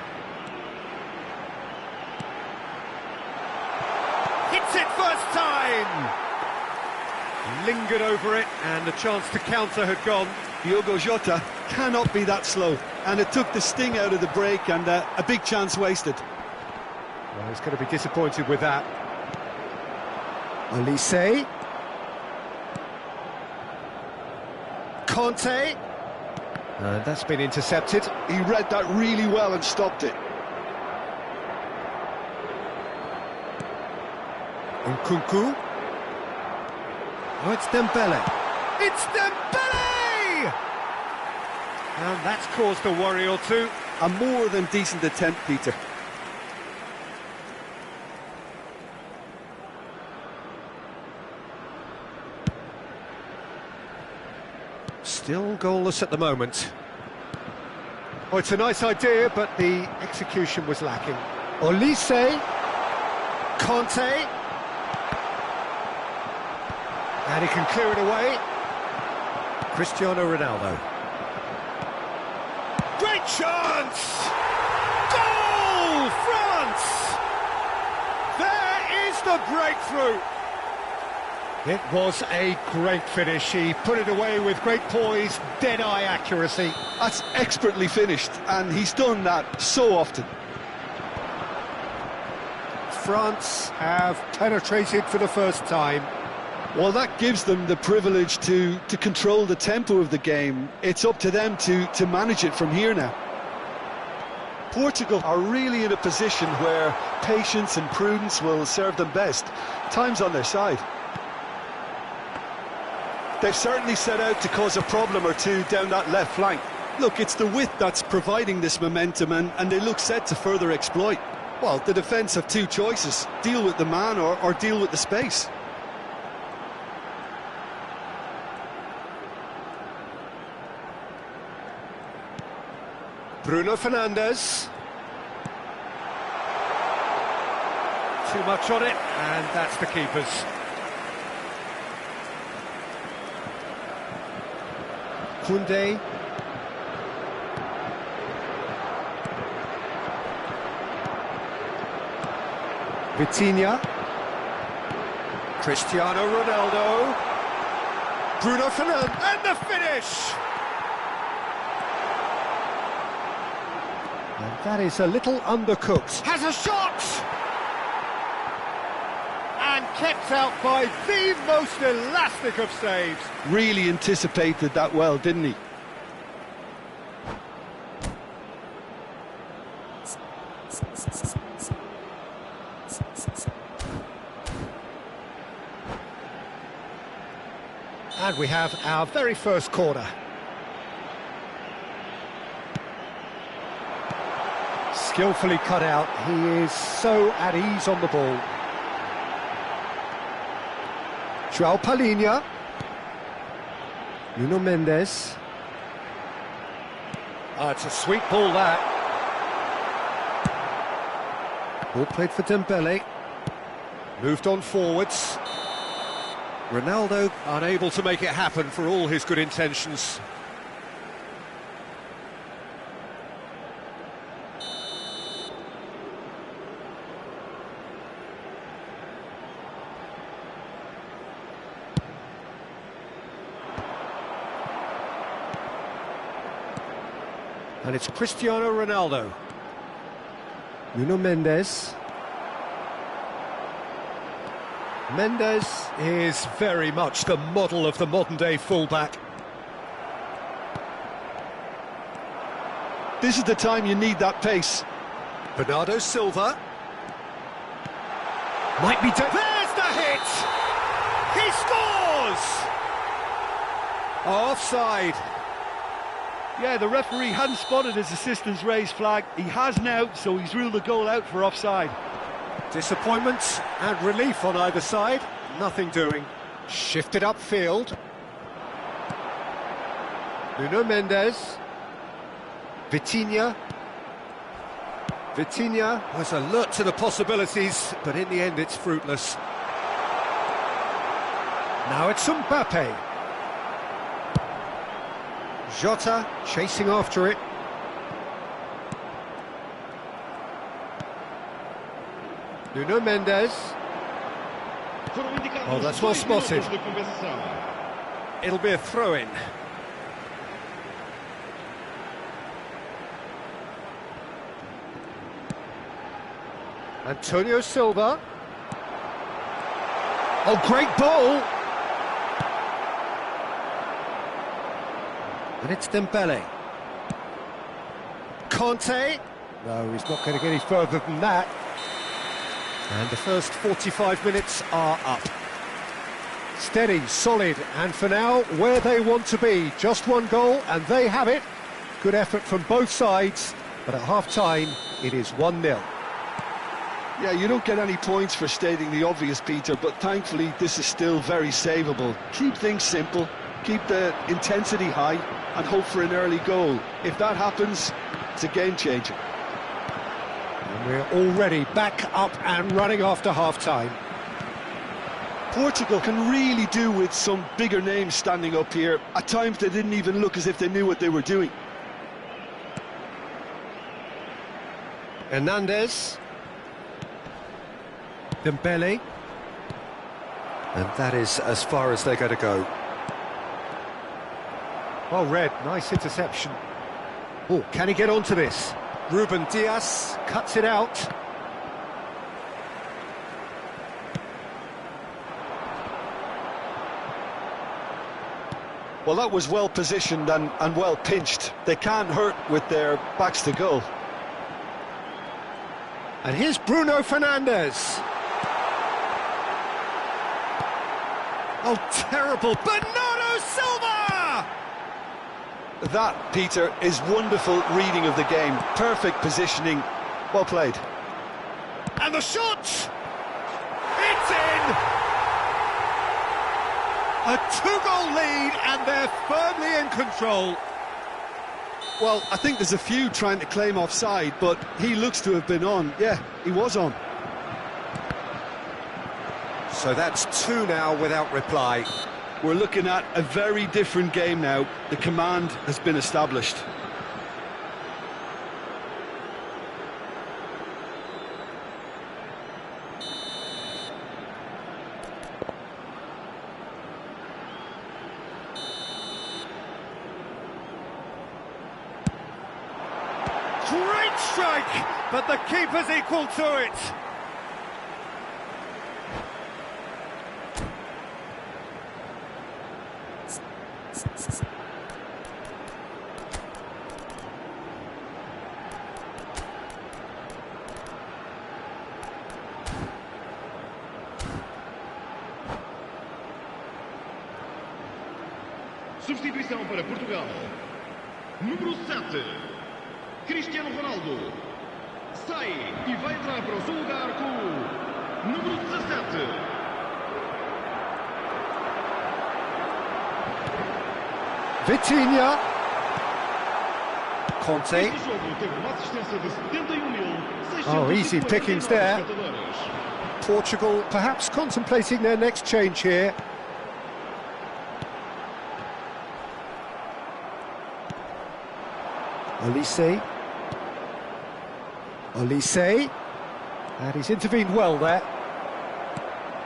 S1: Hits it first time! Lingered over it, and the chance to counter had gone.
S2: Diogo Jota cannot be that slow, and it took the sting out of the break, and a big chance wasted.
S1: Well, he's going to be disappointed with that. Olise. Conte. That's been intercepted.
S2: He read that really well and stopped it.
S1: Nkunku. Oh, it's Dembele. It's Dembele! And that's caused a worry or two.
S2: A more than decent attempt, Peter.
S1: Still goalless at the moment. Oh, it's a nice idea, but the execution was lacking. Olise. Conte. And he can clear it away. Cristiano Ronaldo. Great chance! Goal, France! There is the breakthrough! It was a great finish. He put it away with great poise, dead-eye accuracy.
S2: That's expertly finished, and he's done that so often.
S1: France have penetrated for the first time.
S2: Well, that gives them the privilege to control the tempo of the game. It's up to them to manage it from here now. Portugal are really in a position where patience and prudence will serve them best. Time's on their side. They've certainly set out to cause a problem or two down that left flank. Look, it's the width that's providing this momentum, and they look set to further exploit. Well, the defence have two choices: deal with the man or deal with the space.
S1: Bruno Fernandes. Too much on it, and that's the keeper's. Koundé. Vitinha. Cristiano Ronaldo. Bruno Fernandes, and the finish! And that is a little undercooked. Has a shot! And kept out by the most elastic of saves.
S2: Really anticipated that well, didn't he?
S1: And we have our very first corner. Skillfully cut out. He is so at ease on the ball. João Palhinha. Nuno Mendes. It's a sweet ball, that. Ball played for Dembele. Moved on forwards. Ronaldo unable to make it happen for all his good intentions. And it's Cristiano Ronaldo. Nuno Mendes. Mendes is very much the model of the modern-day fullback.
S2: This is the time you need that pace.
S1: Bernardo Silva. Might be... There's the hit! He scores! Offside.
S2: Yeah, the referee hadn't spotted his assistant's raised flag. He has now, so he's ruled the goal out for offside.
S1: Disappointment and relief on either side. Nothing doing. Shifted upfield. Nuno Mendes. Vitinha. Vitinha was alert to the possibilities, but in the end it's fruitless. Now it's Mbappe. Jota chasing after it. Nuno Mendes. Oh, that's well spotted. It'll be a throw-in. Antonio Silva. Oh, great ball! And it's Dembele. Conte. No, he's not going to get any further than that. And the first 45 minutes are up. Steady, solid, and for now, where they want to be. Just one goal, and they have it. Good effort from both sides, but at half-time, it is 1-0.
S4: Yeah, you don't get any points for stating the obvious, Peter, but thankfully this is still very savable. Keep things simple, keep the intensity high, and hope for an early goal. If that happens, it's a game-changer.
S1: And we're already back up and running after half-time.
S4: Portugal can really do with some bigger names standing up here. At times they didn't even look as if they knew what they were doing.
S1: Hernandez. Dembele. And that is as far as they're going to go. Well read, nice interception. Oh, can he get onto this? Ruben Diaz cuts it out.
S4: Well, that was well positioned and well pinched. They can't hurt with their backs to goal.
S1: And here's Bruno Fernandes. Oh, terrible. Bernardo Silva!
S4: That, Peter, is wonderful reading of the game. Perfect positioning. Well played.
S1: And the shot! It's in! A two-goal lead, and they're firmly in control.
S2: Well, I think there's a few trying to claim offside, but he looks to have been on. Yeah, he was on.
S1: So that's two now without reply.
S2: We're looking at a very different game now. The command has been established.
S1: Great strike, but the keeper's equal to it.
S3: Substituição para Portugal. Número 7. Cristiano Ronaldo. Sai e vai entrar para o seu lugar com o número 17.
S1: Vitinha. Conte.
S3: Este jogo teve uma assistência de 71.600.
S1: Oh, easy pickings there. Portugal perhaps contemplating their next change here. Olise, and he's intervened well there.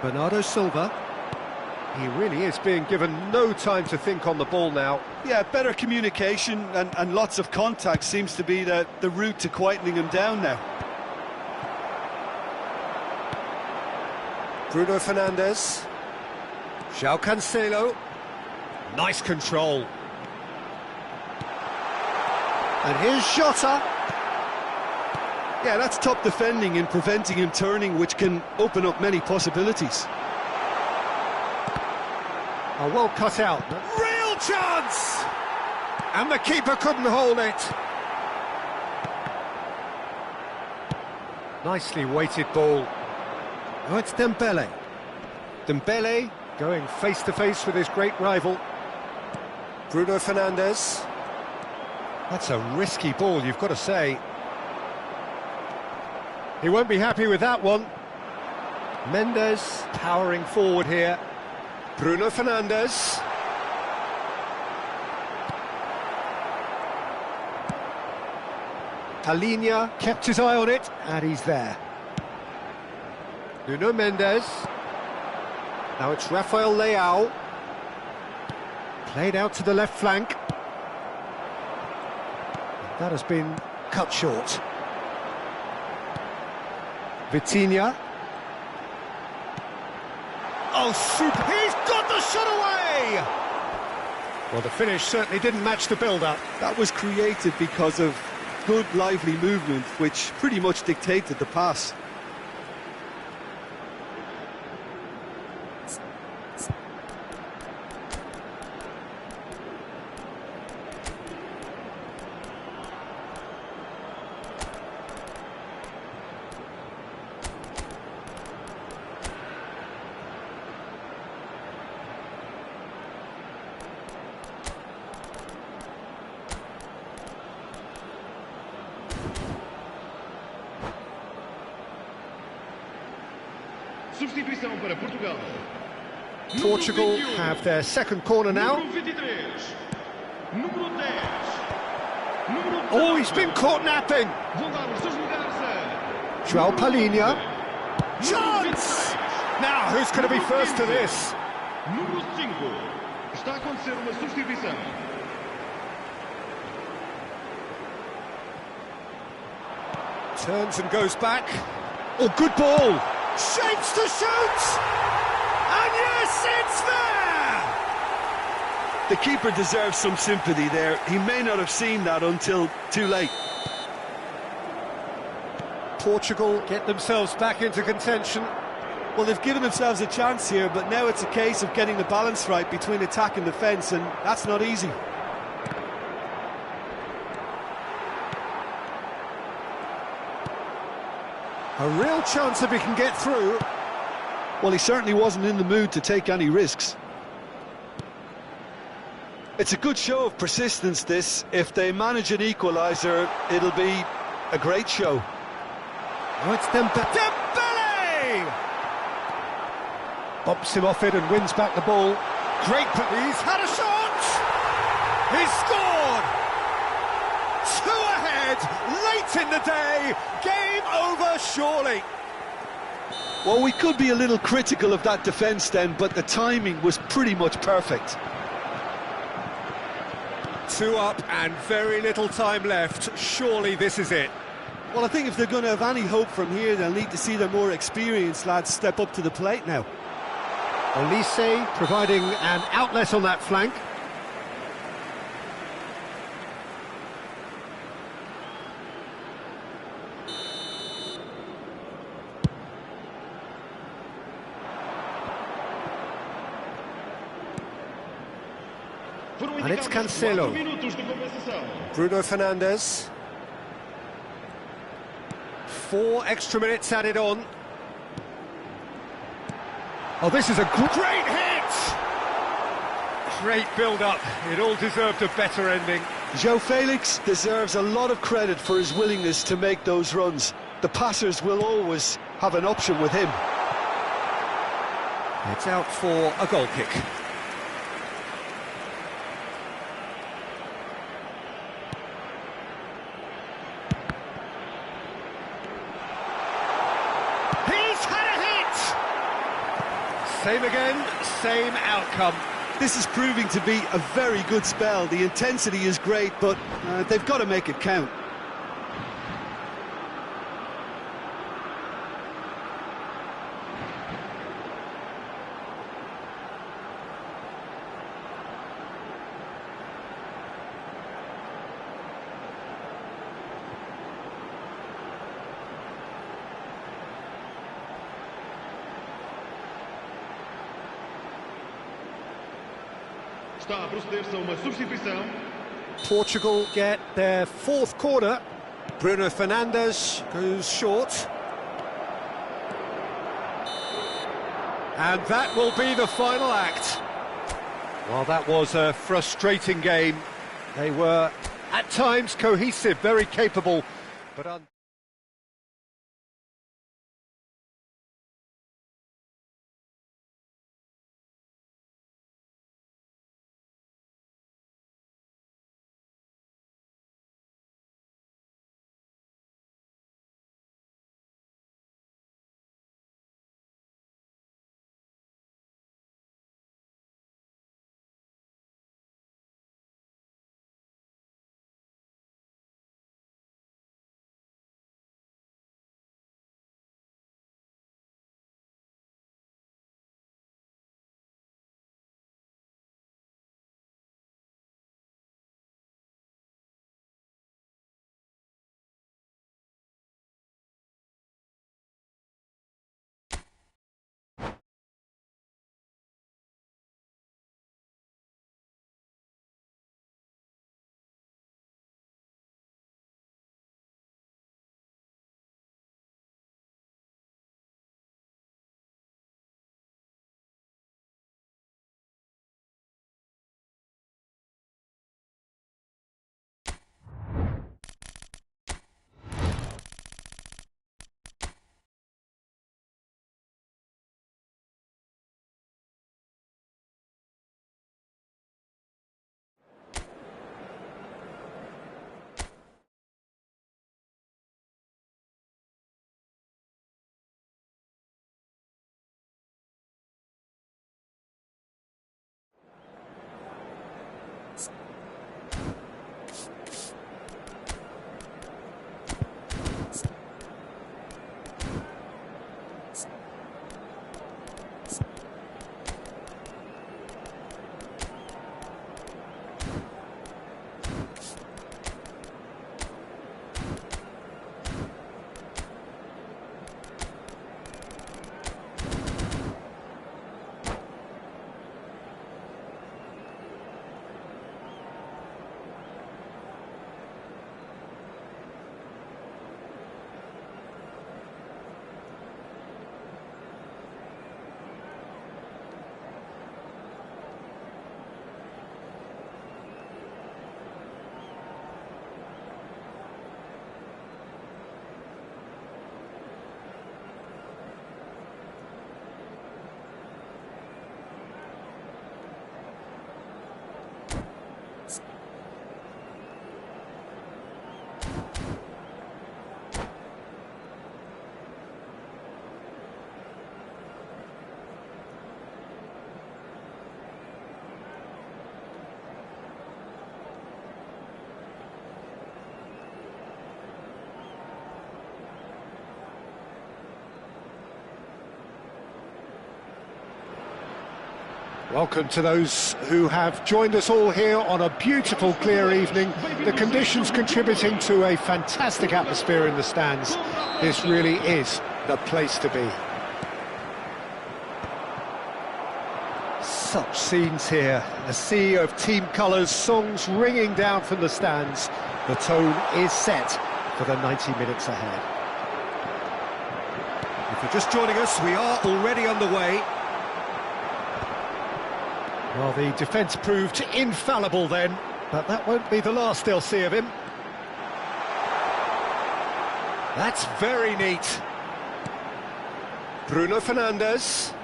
S1: Bernardo Silva, he really is being given no time to think on the ball now.
S2: Yeah, better communication and lots of contact seems to be the route to quietening him down now.
S1: Bruno Fernandes, João Cancelo, nice control. And here's Jota.
S2: Yeah, that's top defending and preventing him turning, which can open up many possibilities.
S1: Oh, well cut out. Real chance! And the keeper couldn't hold it. Nicely weighted ball. Oh, it's Dembele. Dembele going face-to-face with his great rival. Bruno Fernandes. That's a risky ball, you've got to say. He won't be happy with that one. Mendes powering forward here. Bruno Fernandes. Palhinha kept his eye on it, and he's there. Nuno Mendes. Now it's Rafael Leao. Played out to the left flank. That has been cut short. Vitinha. Oh, super! He's got the shot away! Well, the finish certainly didn't match the build-up.
S2: That was created because of good, lively movement, which pretty much dictated the pass.
S3: Substituição para Portugal.
S1: Portugal have their second corner now.
S3: Número 23. Número 10. Número
S1: Oh, he's been caught napping.
S3: Vão dar os seus lugares a...
S1: João Palhinha. Chance! Now, who's going to be first to this?
S3: Número 5. Está a acontecer uma substituição.
S1: Turns and goes back. Oh, good ball. Shapes to shoot! And yes, it's there!
S4: The keeper deserves some sympathy there. He may not have seen that until too late.
S1: Portugal get themselves back into contention.
S2: Well, they've given themselves a chance here, but now it's a case of getting the balance right between attack and defence, and that's not easy.
S1: A real chance if he can get through.
S4: Well, he certainly wasn't in the mood to take any risks. It's a good show of persistence, this. If they manage an equaliser, it'll be a great show.
S1: Oh, it's Dembele! Bumps him off it and wins back the ball. Great, but he's had a shot! He's scored! 2 ahead, late in the day, game over surely.
S4: Well, we could be a little critical of that defence then, but the timing was pretty much perfect.
S1: 2 up and very little time left. Surely this is it.
S2: Well, I think if they're going to have any hope from here, they'll need to see their more experienced lads step up to the plate now.
S1: Olise providing an outlet on that flank. And it's Cancelo. Bruno Fernandes. 4 extra minutes added on. Oh, this is a great hit! Great build-up. It all deserved a better ending.
S4: João Felix deserves a lot of credit for his willingness to make those runs. The passers will always have an option with him.
S1: It's out for a goal kick. Same again, same outcome.
S2: This is proving to be a very good spell. The intensity is great, but they've got to make it count.
S3: Está a proceder-se a uma substituição.
S1: Portugal get their 4th corner. Bruno Fernandes goes short. And that will be the final act. Well, that was a frustrating game. They were, at times, cohesive, very capable, but... Welcome to those who have joined us all here on a beautiful, clear evening. The conditions contributing to a fantastic atmosphere in the stands. This really is the place to be. Such scenes here, a sea of team colours, songs ringing down from the stands. The tone is set for the 90 minutes ahead.
S5: If you're just joining us, we are already underway.
S1: Well, the defence proved infallible then, but that won't be the last they'll see of him. That's very neat. Bruno Fernandes.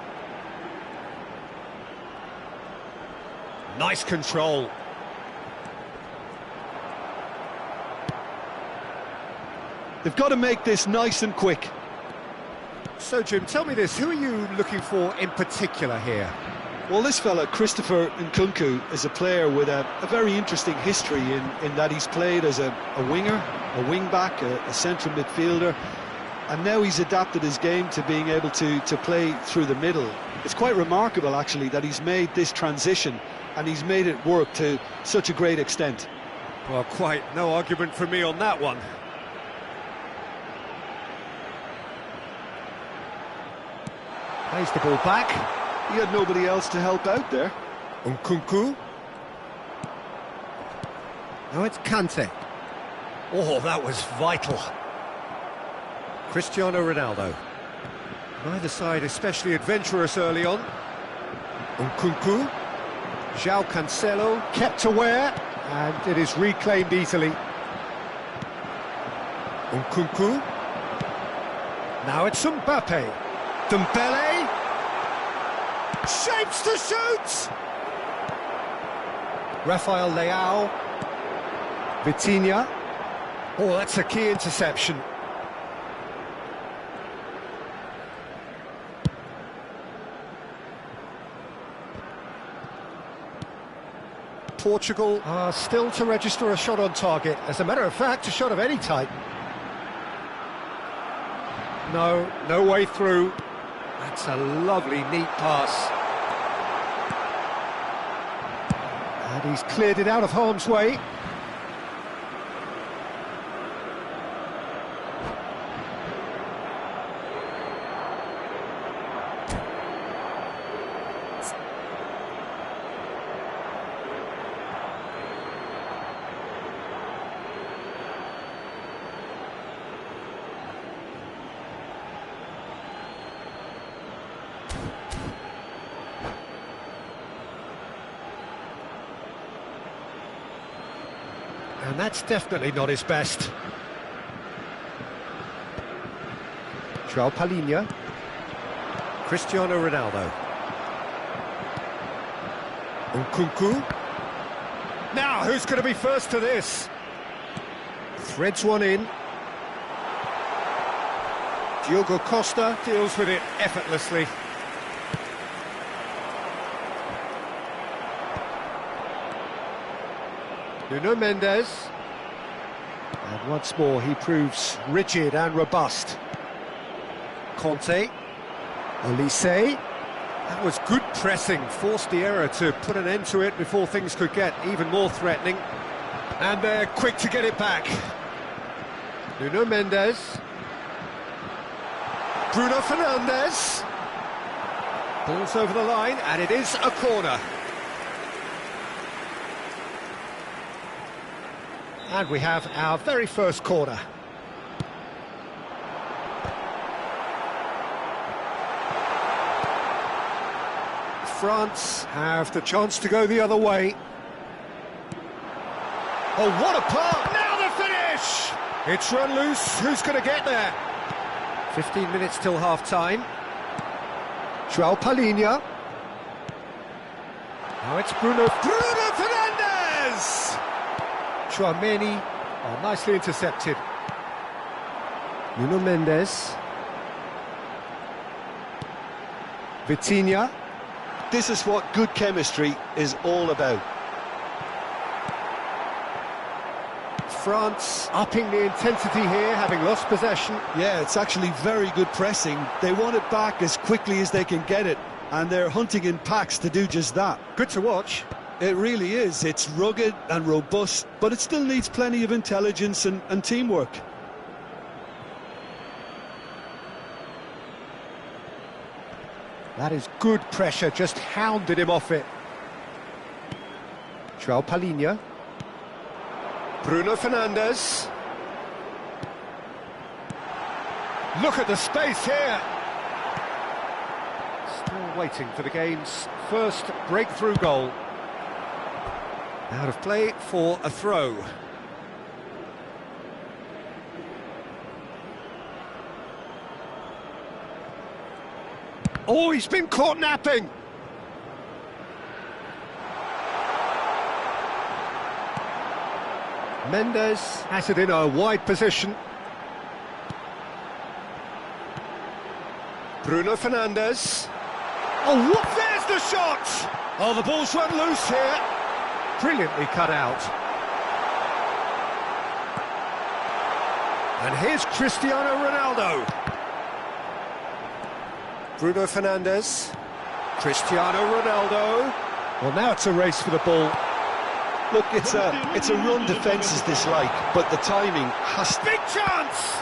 S1: Nice control.
S4: They've got to make this nice and quick.
S1: So, Jim, tell me this, who are you looking for in particular here?
S4: Well, this fella, Christopher Nkunku, is a player with a very interesting history in that he's played as a winger, a wing-back, a central midfielder, and now he's adapted his game to being able to play through the middle. It's quite remarkable, actually, that he's made this transition and he's made it work to such a great extent.
S1: Well, quite no argument from me on that one. Plays the ball back.
S4: He had nobody else to help out there.
S1: Nkunku. Now it's Kante. Oh, that was vital. Cristiano Ronaldo. Neither side especially adventurous early on. Nkunku. João Cancelo kept aware, and it is reclaimed easily. Nkunku. Now it's Mbappe. Dembele. Shapes to shoot! Rafael Leao. Vitinha. Oh, that's a key interception. Portugal are still to register a shot on target. As a matter of fact, a shot of any type. No way through. That's a lovely, neat pass. And he's cleared it out of harm's way. And that's definitely not his best. João Palhinha. Cristiano Ronaldo. Nkunku. Now, who's going to be first to this? Threads one in. Diogo Costa deals with it effortlessly. Nuno Mendes, and once more he proves rigid and robust. Conte, Olise, that was good pressing, forced the error to put an end to it before things could get even more threatening. And they're quick to get it back. Nuno Mendes, Bruno Fernandes, ball's over the line, and it is a corner. And we have our very first corner. France have the chance to go the other way. Oh, what a pass! Now the finish! It's run loose. Who's going to get there? 15 minutes till half-time. João Palhinha. Now it's Bruno Fernandes! Chouameni, nicely intercepted. Nuno Mendes. Vitinha.
S4: This is what good chemistry is all about.
S1: France upping the intensity here, having lost possession.
S4: Yeah, it's actually very good pressing. They want it back as quickly as they can get it,
S2: and they're hunting in packs to do just that.
S1: Good to watch.
S2: It really is. It's rugged and robust, but it still needs plenty of intelligence and teamwork.
S1: That is good pressure, just hounded him off it. João Palhinha. Bruno Fernandes. Look at the space here. Still waiting for the game's first breakthrough goal. Out of play for a throw. Oh, he's been caught napping. Mendes has it in a wide position. Bruno Fernandes. Oh, what? There's the shot! Oh, the ball's run loose here. Brilliantly cut out. And here's Cristiano Ronaldo. Bruno Fernandes. Cristiano Ronaldo. Well, now it's a race for the ball.
S2: Look, it's a run defence is dislike, but the timing has...
S1: Big chance!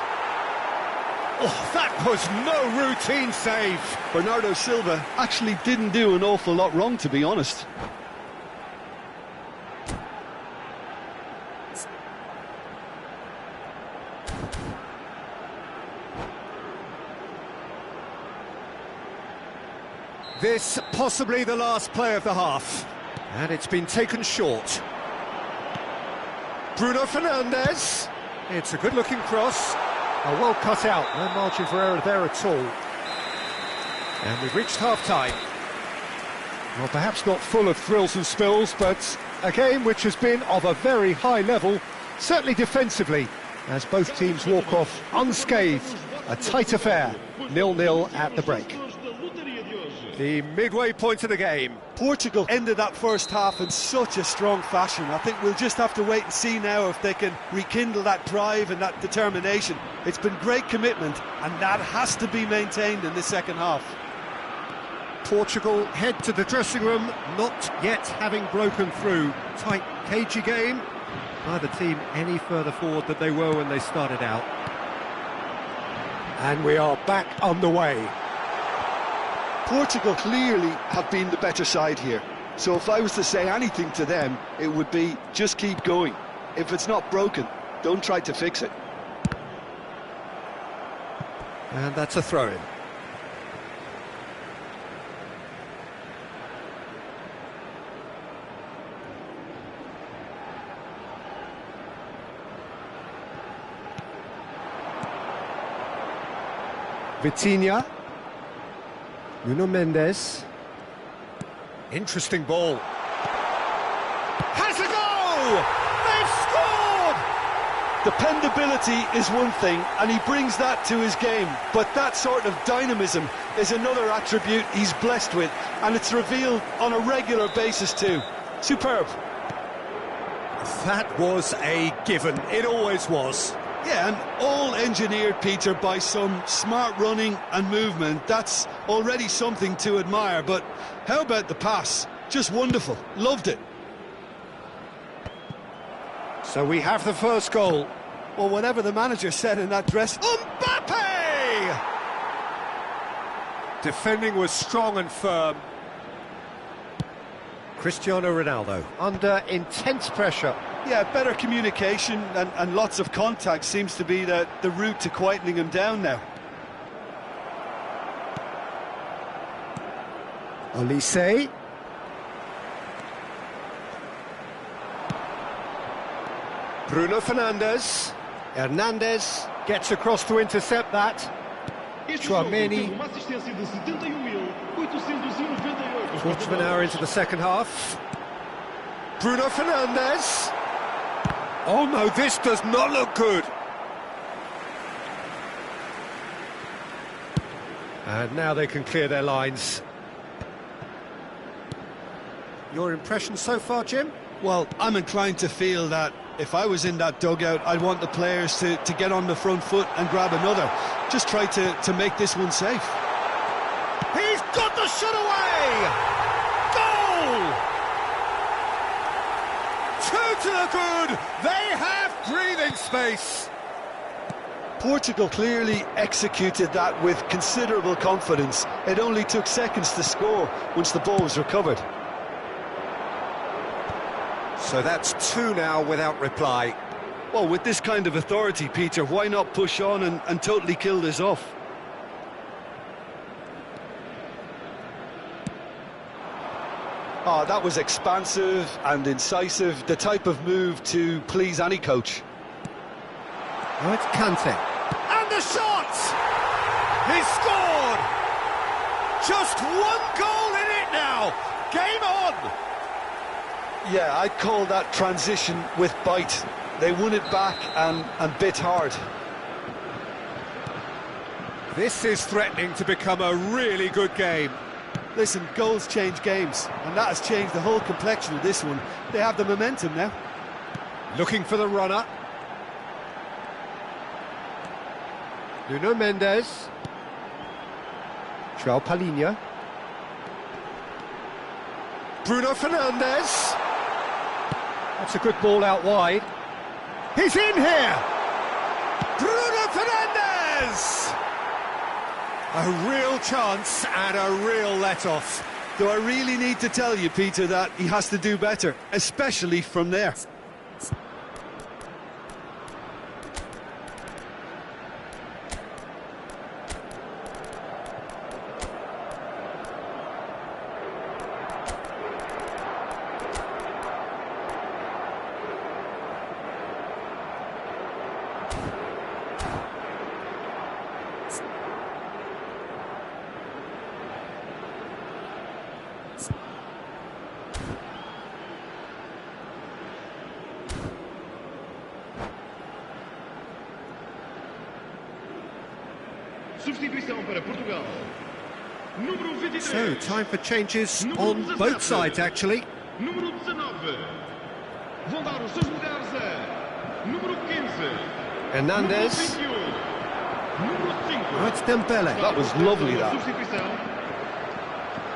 S1: Oh, that was no routine save.
S2: Bernardo Silva actually didn't do an awful lot wrong, to be honest.
S1: This possibly the last play of the half. And it's been taken short. Bruno Fernandes. It's a good-looking cross. Well cut out. No margin for error there at all. And we've reached half-time. Well, perhaps not full of thrills and spills, but a game which has been of a very high level, certainly defensively, as both teams walk off unscathed. A tight affair, 0-0 at the break. The midway point of the game.
S2: Portugal ended that first half in such a strong fashion. I think we'll just have to wait and see now if they can rekindle that drive and that determination. It's been great commitment, and that has to be maintained in the second half.
S1: Portugal head to the dressing room, not yet having broken through. Tight, cagey game. Neither team any further forward than they were when they started out. And we are back underway.
S4: Portugal clearly have been the better side here. So if I was to say anything to them, it would be just keep going. If it's not broken, don't try to fix it.
S1: And that's a throw-in. Vitinha. Nuno Mendes. Interesting ball. Has a goal! They've scored!
S2: Dependability is one thing, and he brings that to his game, but that sort of dynamism is another attribute he's blessed with, and it's revealed on a regular basis too. Superb.
S1: That was a given. It always was.
S2: Yeah, and all engineered, Peter, by some smart running and movement. That's already something to admire, but how about the pass? Just wonderful. Loved it.
S1: So we have the first goal.
S2: Well, whatever the manager said in that dress...
S1: Mbappe! Defending was strong and firm. Cristiano Ronaldo under intense pressure.
S2: Yeah, better communication and lots of contact seems to be the route to quietening him down now.
S1: Olise. Bruno Fernandes. Hernandez gets across to intercept that. Chouameni. Quarter of an hour into the second half. Bruno Fernandes. Oh no, this does not look good. And now they can clear their lines. Your impression so far, Jim?
S2: Well, I'm inclined to feel that if I was in that dugout, I'd want the players to get on the front foot and grab another. Just try to make this one safe.
S1: He's got the shot away!
S5: to the good! They have breathing space!
S2: Portugal clearly executed that with considerable confidence. It only took seconds to score once the ball was recovered.
S5: So that's two now without reply.
S4: Well, with this kind of authority, Peter, why not push on and totally kill this off?
S2: Oh, that was expansive and incisive, the type of move to please any coach.
S1: Now it's Kante.
S5: And the shot! He scored! Just one goal in it now! Game on!
S2: Yeah, I'd call that transition with bite. They won it back and bit hard.
S1: This is threatening to become a really good game.
S2: Listen, goals change games, and that has changed the whole complexion of this one. They have the momentum now.
S1: Looking for the runner. Nuno Mendes. João Palhinha. Bruno Fernandes. That's a good ball out wide. He's in here!
S5: Bruno Fernandes! A real chance and a real let-off.
S2: Do I really need to tell you, Peter, that he has to do better, especially from there?
S3: Substituição para Portugal. Número 23.
S1: So, time for changes on both sides, actually.
S3: Número 19. Vão dar os seus lugares a número 15.
S1: Hernandez.
S3: Número 5.
S1: Now it's Dembele.
S4: That was lovely, that.
S3: Substituição.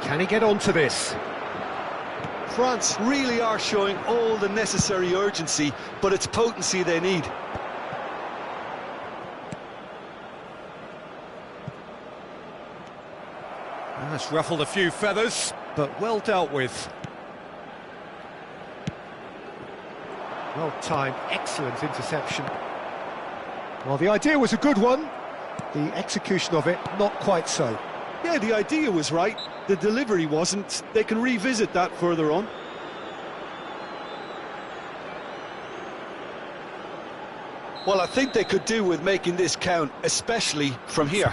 S1: Can he get onto this?
S2: France really are showing all the necessary urgency, but it's potency they need.
S1: That's ruffled a few feathers, but well dealt with. Well timed, excellent interception. Well, the idea was a good one, the execution of it not quite so.
S2: Yeah, the idea was right, the delivery wasn't. They can revisit that further on. Well, I think they could do with making this count, especially from here.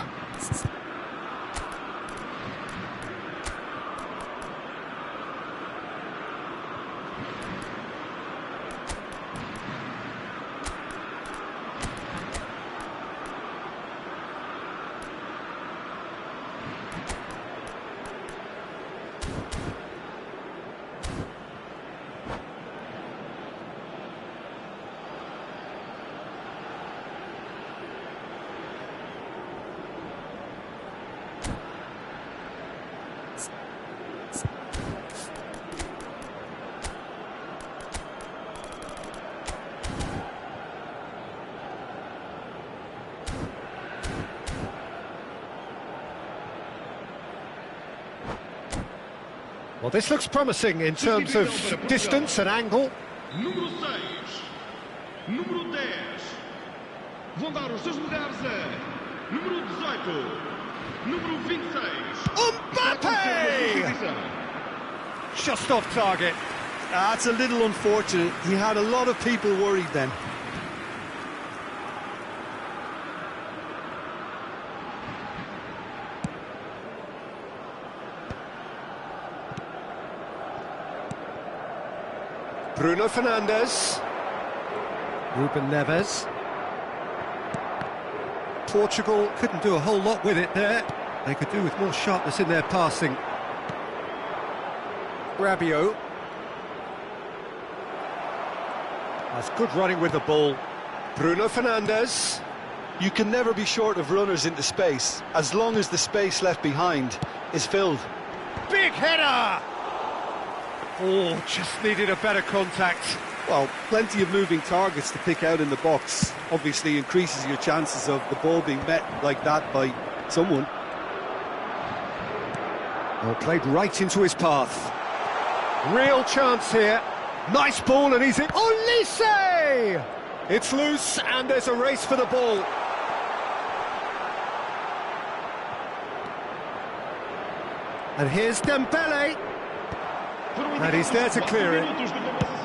S1: Well, this looks promising in terms of distance and angle.
S3: Número 6. Número 10. Vão dar os seus lugares a número 18. Número 26.
S1: Mbappe! Just off target.
S2: That's a little unfortunate. He had a lot of people worried then.
S1: Bruno Fernandes. Ruben Neves. Portugal couldn't do a whole lot with it there. They could do with more sharpness in their passing. Rabiot. That's good running with the ball. Bruno Fernandes.
S2: You can never be short of runners into space, as long as the space left behind is filled.
S1: Big header! Oh, just needed a better contact.
S4: Well, plenty of moving targets to pick out in the box. Obviously increases your chances of the ball being met like that by someone.
S1: Well, played right into his path. Real chance here. Nice ball, and he's in. Olise! It's loose, and there's a race for the ball. And here's Dembele. And he's there to clear it.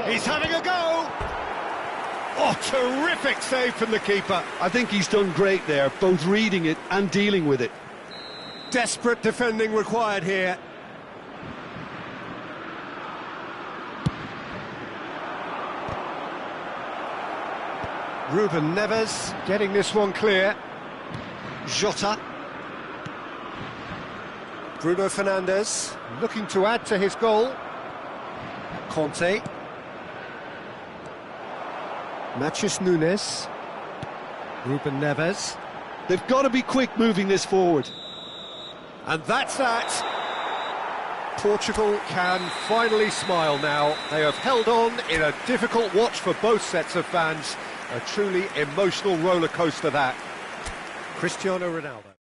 S1: He's having a go. Oh, terrific save from the keeper.
S4: I think he's done great there, both reading it and dealing with it.
S1: Desperate defending required here. Ruben Neves getting this one clear. Jota. Bruno Fernandes looking to add to his goal. Conte. Matheus Nunes. Ruben Neves.
S4: They've got to be quick moving this forward.
S1: And that's that. Portugal can finally smile now. They have held on in a difficult watch for both sets of fans. A truly emotional roller coaster that. Cristiano Ronaldo.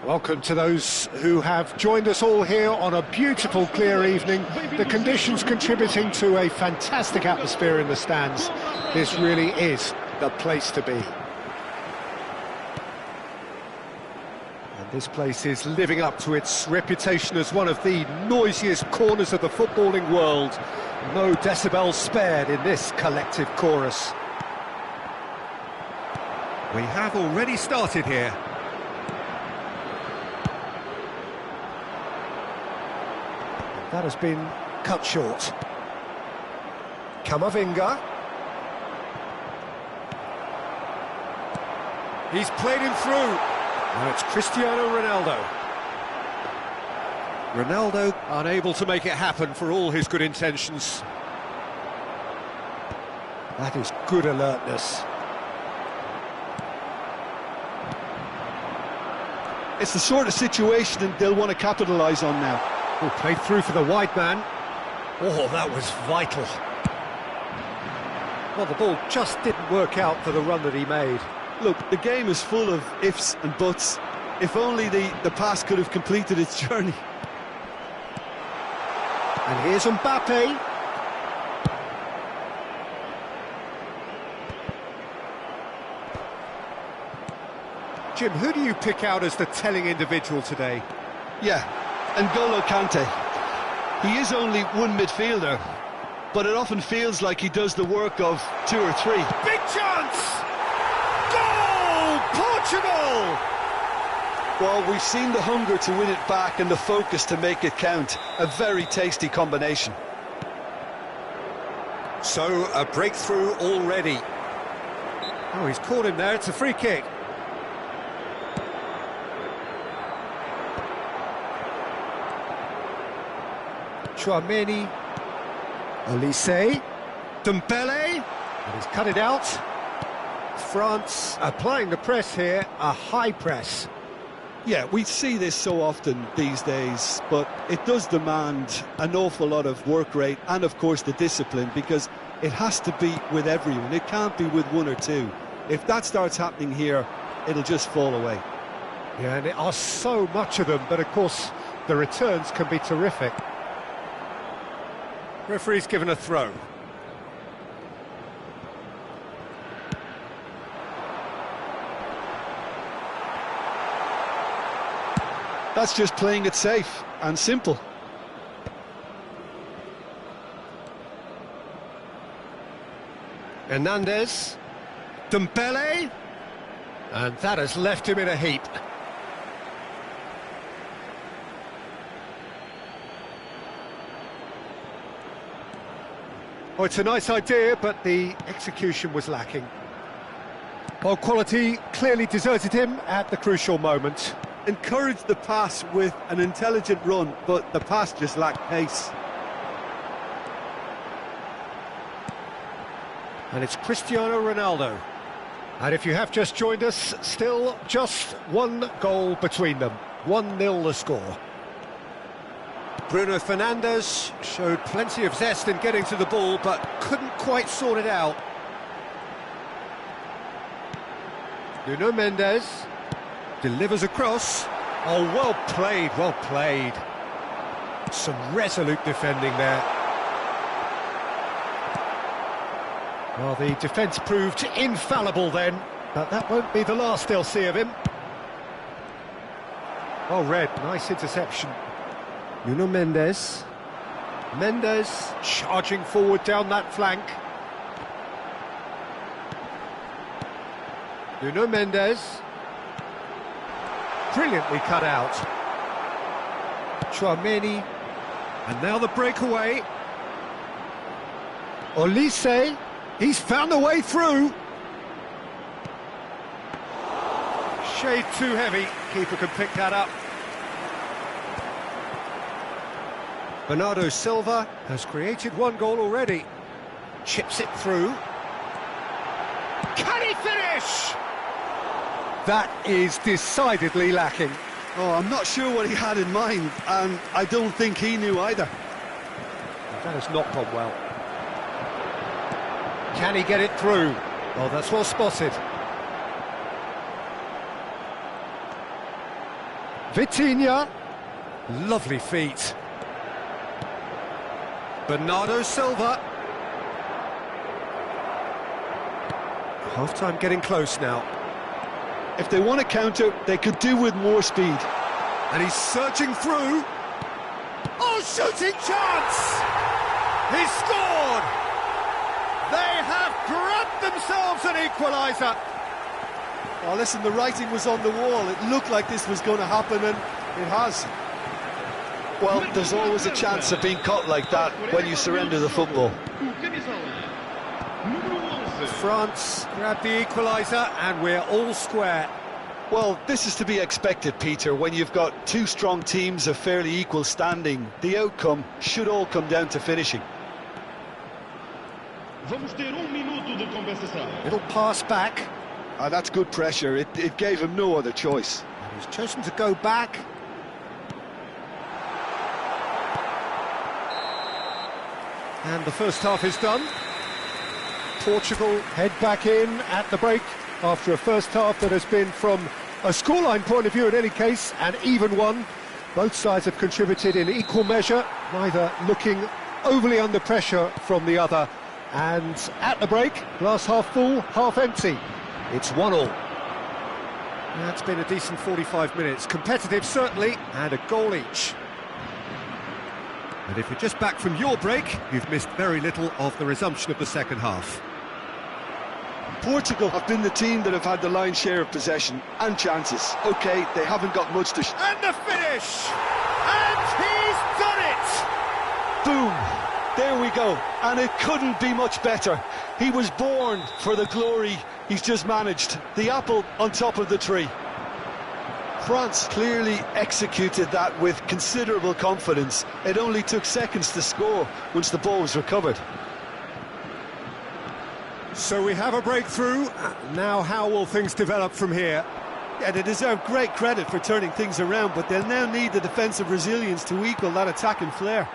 S1: Welcome to those who have joined us all here on a beautiful, clear evening. The conditions contributing to a fantastic atmosphere in the stands. This really is the place to be. This place is living up to its reputation as one of the noisiest corners of the footballing world. No decibels spared in this collective chorus. We have already started here. That has been cut short. Camavinga. He's played him through. Now it's Cristiano Ronaldo. Ronaldo unable to make it happen for all his good intentions. That is good alertness.
S4: It's the sort of situation that they'll want to capitalise on now.
S1: Oh, played through for the wide man. Oh, that was vital. Well, the ball just didn't work out for the run that he made.
S4: Look, the game is full of ifs and buts. If only the pass could have completed its journey.
S1: And here's Mbappe. Jim, who do you pick out as the telling individual today?
S4: Yeah, N'Golo Kante. He is only one midfielder, but it often feels like he does the work of two or three.
S5: Big chance! Goal! Portugal!
S4: Well, we've seen the hunger to win it back and the focus to make it count. A very tasty combination.
S1: So, a breakthrough already. Oh, he's caught him there. It's a free kick. Chouameni. Olise. Dembele. And he's cut it out. France applying the press here, a high press.
S4: Yeah, we see this so often these days, but it does demand an awful lot of work rate and, of course, the discipline, because it has to be with everyone. It can't be with one or two. If that starts happening here, it'll just fall away.
S1: Yeah, and there are so much of them, but of course, the returns can be terrific. Referee's given a throw.
S4: That's just playing it safe and simple.
S1: Hernandez. Dembele. And that has left him in a heap. Oh, it's a nice idea, but the execution was lacking. Well, quality clearly deserted him at the crucial moment.
S2: Encouraged the pass with an intelligent run, but the pass just lacked pace.
S1: And it's Cristiano Ronaldo. And if you have just joined us, still just one goal between them. 1-0 the score. Bruno Fernandes showed plenty of zest in getting to the ball, but couldn't quite sort it out. Nuno Mendes delivers across. Oh, well played, well played. Some resolute defending there. Well, the defence proved infallible then, but that won't be the last they'll see of him. Oh, Red, nice interception. Nuno Mendes. Mendes charging forward down that flank. Nuno Mendes. Brilliantly cut out. Chouameni. And now the breakaway. Olise. He's found a way through. Shade too heavy. Keeper can pick that up. Bernardo Silva has created one goal already. Chips it through. Can he finish? That is decidedly lacking.
S4: Oh, I'm not sure what he had in mind, and I don't think he knew either.
S1: That has not gone well. Can he get it through? Oh, that's well spotted. Vitinha. Lovely feet. Bernardo Silva. Half-time getting close now.
S4: If they want to counter, they could do with more speed.
S5: And he's searching through. Oh, shooting chance! He scored! They have grabbed themselves an equaliser.
S2: Oh, listen, the writing was on the wall. It looked like this was going to happen, and it has.
S4: Well, there's always a chance of being caught like that when you surrender the football.
S1: France grabbed the equaliser and we're all square.
S4: Well, this is to be expected, Peter. When you've got two strong teams of fairly equal standing, the outcome should all come down to finishing.
S1: Little pass back.
S4: That's good pressure. It gave him no other choice.
S1: And he's chosen to go back. And the first half is done. Portugal head back in at the break after a first half that has been, from a scoreline point of view in any case, an even one. Both sides have contributed in equal measure, neither looking overly under pressure from the other. And at the break, glass half full, half empty. It's 1-1. That's been a decent 45 minutes. Competitive, certainly, and a goal each. And if you're just back from your break, you've missed very little of the resumption of the second half.
S4: Portugal have been the team that have had the lion's share of possession and chances. OK, they haven't got much to...
S5: And the finish! And he's done it!
S4: Boom! There we go. And it couldn't be much better. He was born for the glory he's just managed. The apple on top of the tree. France clearly executed that with considerable confidence. It only took seconds to score once the ball was recovered.
S1: So we have a breakthrough. Now how will things develop from here?
S2: Yeah, they deserve great credit for turning things around, but they'll now need the defensive resilience to equal that attacking flair.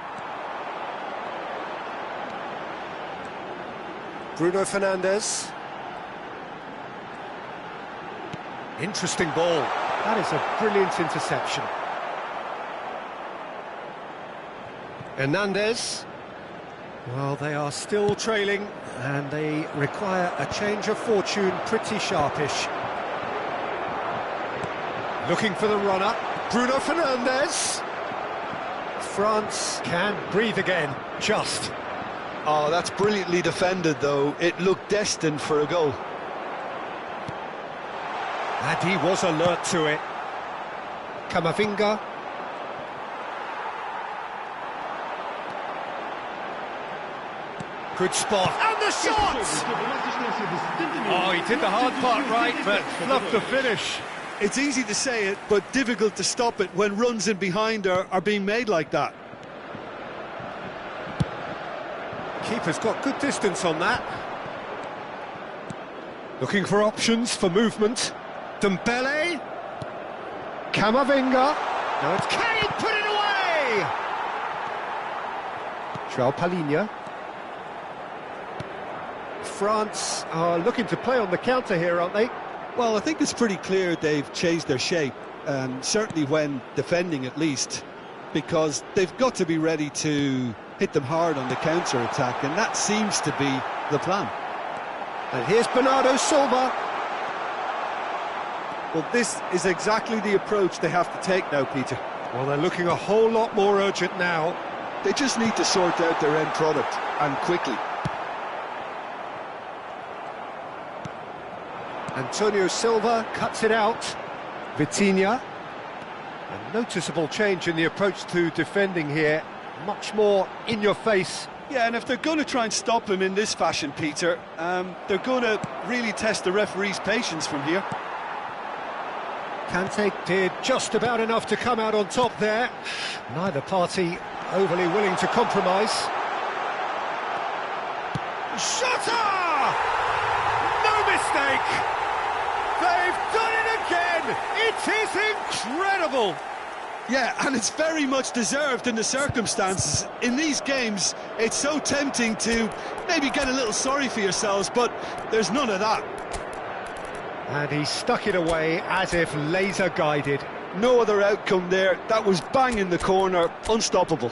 S1: Bruno Fernandes. Interesting ball. That is a brilliant interception. Hernandez. Well, they are still trailing, and they require a change of fortune, pretty sharpish. Looking for the runner, Bruno Fernandes. France can breathe again, just.
S4: Oh, that's brilliantly defended, though. It looked destined for a goal.
S1: And he was alert to it. Camavinga. Good spot. And the shot! Oh, he did the hard part right, but fluffed the finish.
S2: It's easy to say it, but difficult to stop it when runs in behind are being made like that.
S1: Keeper's got good distance on that. Looking for options for movement. Dembele. Camavinga. Now it's Kane, put it away! João Palhinha. France are looking to play on the counter here, aren't they?
S2: Well, I think it's pretty clear they've changed their shape, and certainly when defending at least, because they've got to be ready to hit them hard on the counter-attack, and that seems to be the plan.
S1: And here's Bernardo Silva.
S2: Well, this is exactly the approach they have to take now, Peter.
S1: Well, they're looking a whole lot more urgent now.
S4: They just need to sort out their end product, and quickly.
S1: Antonio Silva cuts it out. Vitinha. A noticeable change in the approach to defending here. Much more in your face.
S2: Yeah, and if they're going to try and stop him in this fashion, Peter, they're going to really test the referee's patience from here.
S1: Kante did just about enough to come out on top there. Neither party overly willing to compromise.
S5: Shutter! No mistake! They've done it again! It is incredible!
S2: Yeah, and it's very much deserved in the circumstances. In these games, it's so tempting to maybe get a little sorry for yourselves, but there's none of that.
S1: And he stuck it away as if laser guided.
S4: No other outcome there. That was bang in the corner, unstoppable.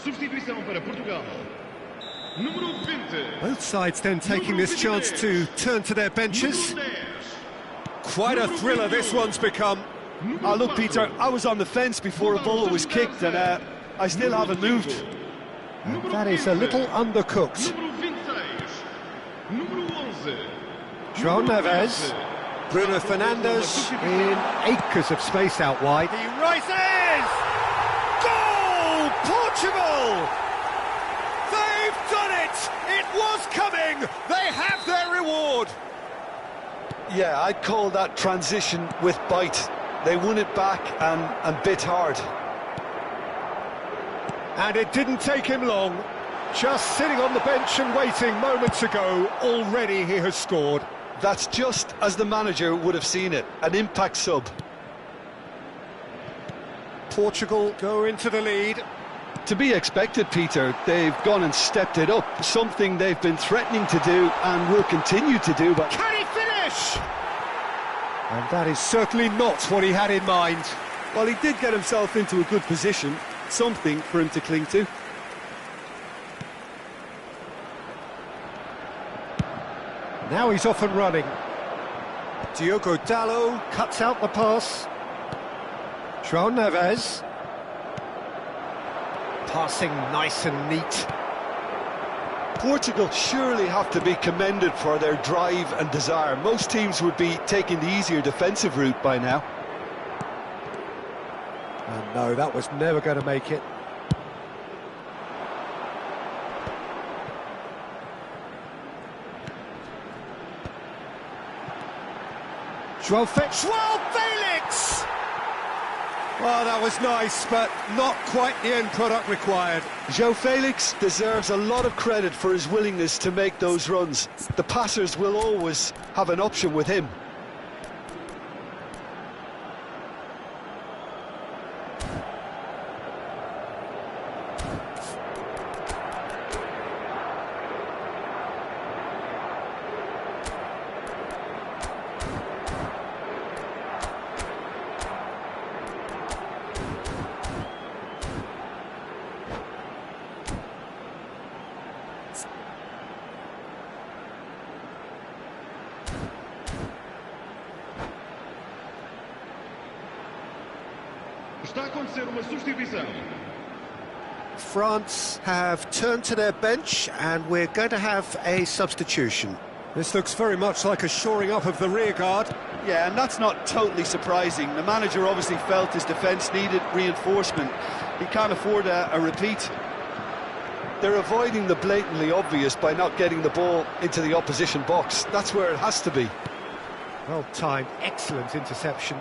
S3: Substituição para Portugal. Número 20.
S1: Both sides then taking this chance to turn to their benches.
S3: Número 10.
S5: Quite a thriller this one's become.
S2: Oh, look, Peter, I was on the fence before a ball was kicked, and I still haven't moved.
S1: And that is a little undercooked.
S3: Número 26. Número 11.
S1: João Neves, Bruno Fernandes in acres of space out wide.
S5: He rises! Goal! Portugal! They've done it! It was coming! They have their reward!
S2: Yeah, I'd call that transition with bite. They won it back and bit hard.
S1: And it didn't take him long. Just sitting on the bench and waiting moments ago, already he has scored.
S2: That's just as the manager would have seen it, an impact sub.
S1: Portugal go into the lead.
S2: To be expected, Peter. They've gone and stepped it up, something they've been threatening to do and will continue to do. But
S5: Can he finish?
S1: And that is certainly not what he had in mind.
S2: well, he did get himself into a good position, something for him to cling to.
S1: Now he's off and running. Diogo Dalot cuts out the pass. João Neves. Passing nice and neat.
S2: Portugal surely have to be commended for their drive and desire. Most teams would be taking the easier defensive route by now.
S1: And no, that was never going to make it. João
S5: Felix! Well, that was nice, but not quite the end product required.
S2: João Felix deserves a lot of credit for his willingness to make those runs. The passers will always have an option with him.
S3: Está a acontecer uma substituição.
S1: France have turned to their bench and we're going to have a substitution.
S5: This looks very much like a shoring up of the rear guard.
S2: Yeah, and that's not totally surprising. The manager obviously felt his defence needed reinforcement. He can't afford a repeat. They're avoiding the blatantly obvious by not getting the ball into the opposition box. That's where it has to be.
S1: Well timed, excellent interception.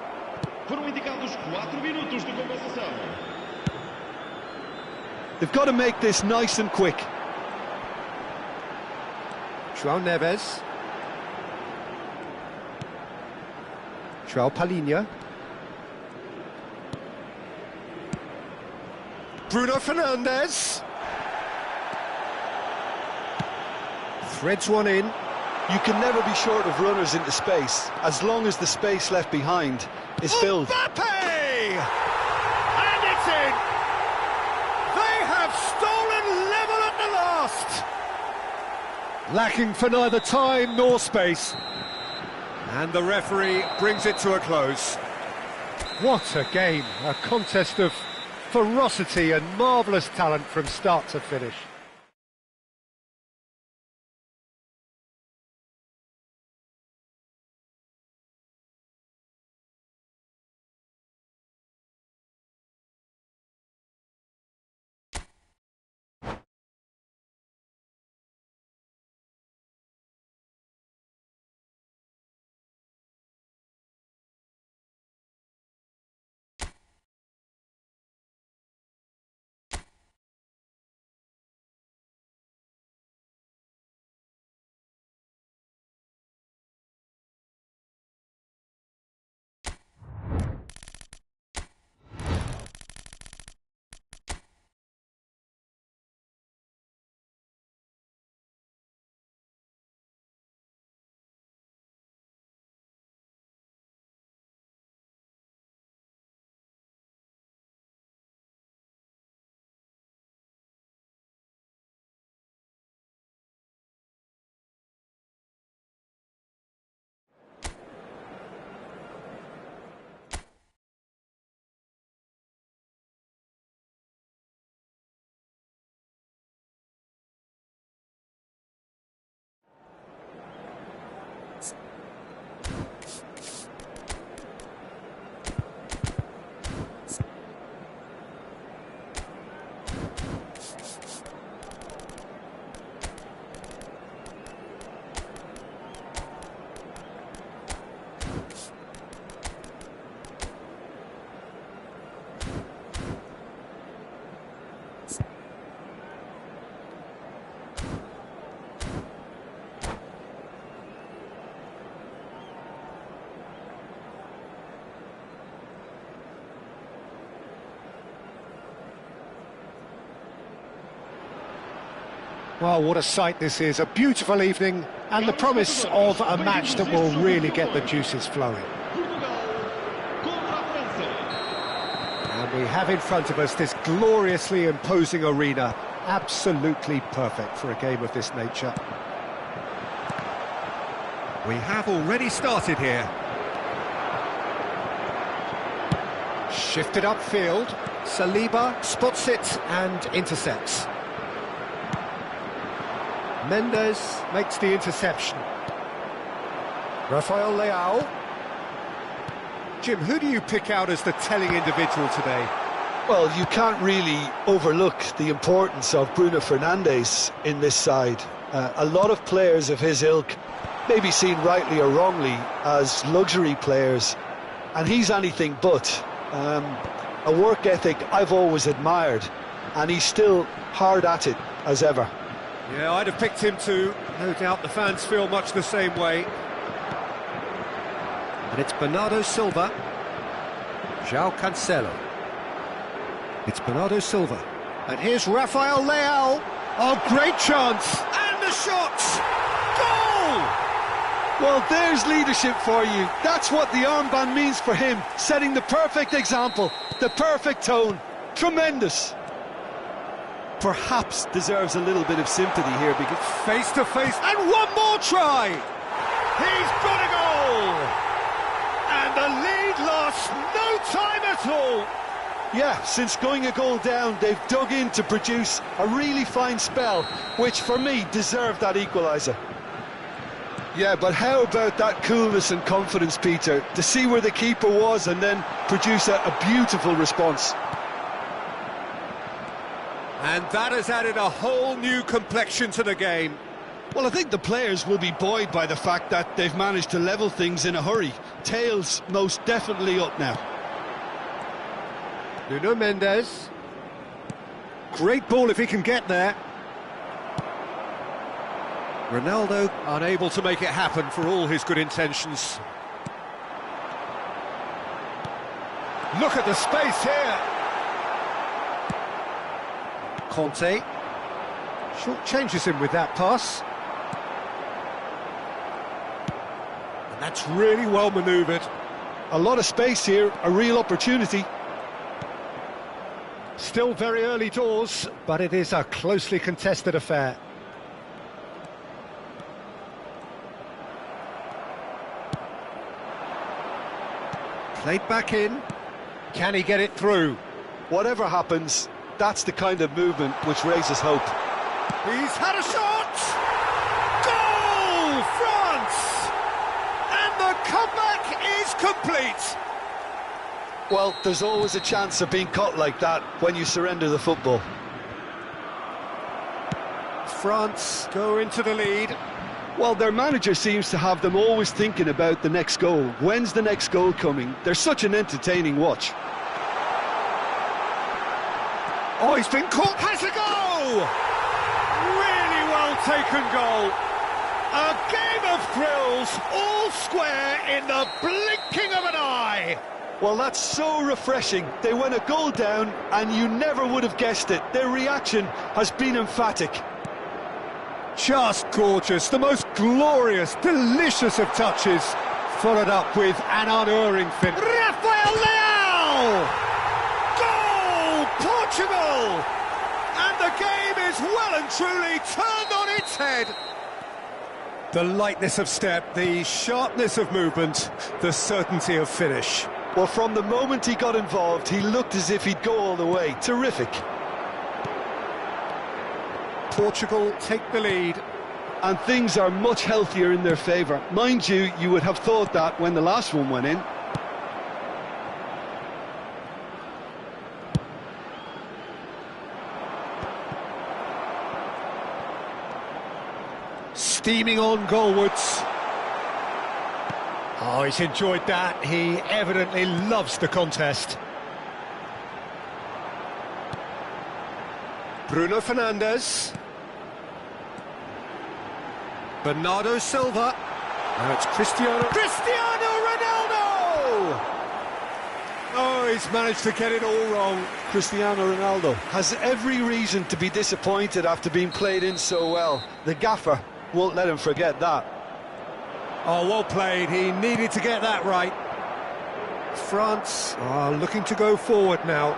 S3: Foram indicados 4 minutos de compensação.
S2: They've got to make this nice and quick.
S1: João Neves. João Palhinha. Bruno Fernandes. Threads one in.
S2: You can never be short of runners into space, as long as the space left behind is filled.
S5: Mbappe! And it's in! They have stolen level at the last!
S1: Lacking for neither time nor space.
S5: And the referee brings it to a close.
S1: What a game, a contest of ferocity and marvellous talent from start to finish. Well, what a sight this is. A beautiful evening and the promise of a match that will really get the juices flowing. And we have in front of us this gloriously imposing arena. Absolutely perfect for a game of this nature.
S5: We have already started here.
S1: Shifted upfield. Saliba spots it and intercepts. Mendes makes the interception. Rafael Leao. Jim, who do you pick out as the telling individual today?
S4: Well, you can't really overlook the importance of Bruno Fernandes in this side. A lot of players of his ilk may be seen rightly or wrongly as luxury players, and he's anything but. A work ethic I've always admired, and he's still hard at it as ever.
S1: Yeah, I'd have picked him too. No doubt the fans feel much the same way. And it's Bernardo Silva. João Cancelo. It's Bernardo Silva. And here's Rafael Leao. Oh, great chance.
S5: And the shot! Goal!
S4: Well, there's leadership for you. That's what the armband means for him, setting the perfect example, the perfect tone. Tremendous.
S2: Perhaps deserves a little bit of sympathy here because
S1: Face to face, and one more try!
S5: He's got a goal! And the lead lost no time at all!
S4: Yeah, since going a goal down, they've dug in to produce a really fine spell, which for me deserved that equaliser. Yeah, but how about that coolness and confidence, Peter, to see where the keeper was and then produce a beautiful response.
S1: And that has added a whole new complexion to the game.
S4: Well, I think the players will be buoyed by the fact that they've managed to level things in a hurry. Tails most definitely up now.
S1: Nuno Mendes. Great ball if he can get there. Ronaldo unable to make it happen for all his good intentions. Look at the space here. Conte. Short changes him with that pass. And that's really well manoeuvred.
S4: A lot of space here, a real opportunity.
S1: Still very early doors, but it is a closely contested affair. Played back in. Can he get it through?
S4: Whatever happens, that's the kind of movement which raises hope.
S5: He's had a shot! Goal! France! And the comeback is complete!
S4: Well, there's always a chance of being caught like that when you surrender the football.
S1: France go into the lead.
S4: Well, their manager seems to have them always thinking about the next goal. When's the next goal coming? They're such an entertaining watch.
S1: Oh, he's been caught. Has a goal! Really well taken goal.
S5: A game of thrills, all square in the blinking of an eye!
S4: Well, that's so refreshing. They went a goal down and you never would have guessed it. Their reaction has been emphatic.
S1: Just gorgeous, the most glorious, delicious of touches, followed up with an unerring finish.
S5: Rafael Leao! Goal, Portugal! And the game is well and truly turned on its head.
S1: The lightness of step, the sharpness of movement, the certainty of finish.
S4: Well, from the moment he got involved, he looked as if he'd go all the way. Terrific.
S1: Portugal take the lead.
S4: And things are much healthier in their favour. Mind you, you would have thought that when the last one went in.
S1: Steaming on goalwards. Oh, he's enjoyed that. He evidently loves the contest. Bruno Fernandes. Bernardo Silva. Now it's Cristiano Ronaldo! Oh, he's managed to get it all wrong.
S2: Cristiano Ronaldo has every reason to be disappointed after being played in so well. The gaffer won't let him forget that.
S1: Oh, well played. He needed to get that right. France are looking to go forward now.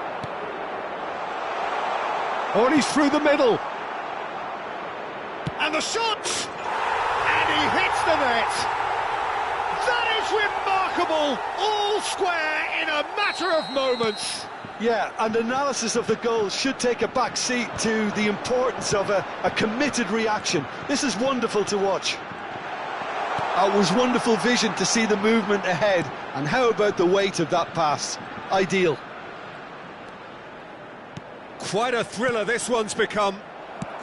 S1: Oh, and he's through the middle. And the shot! And he hits the net. That is remarkable. All square in a matter of moments.
S2: Yeah, and analysis of the goal should take a back seat to the importance of a committed reaction. This is wonderful to watch. It was wonderful vision to see the movement ahead, and how about the weight of that pass? Ideal.
S1: Quite a thriller this one's become.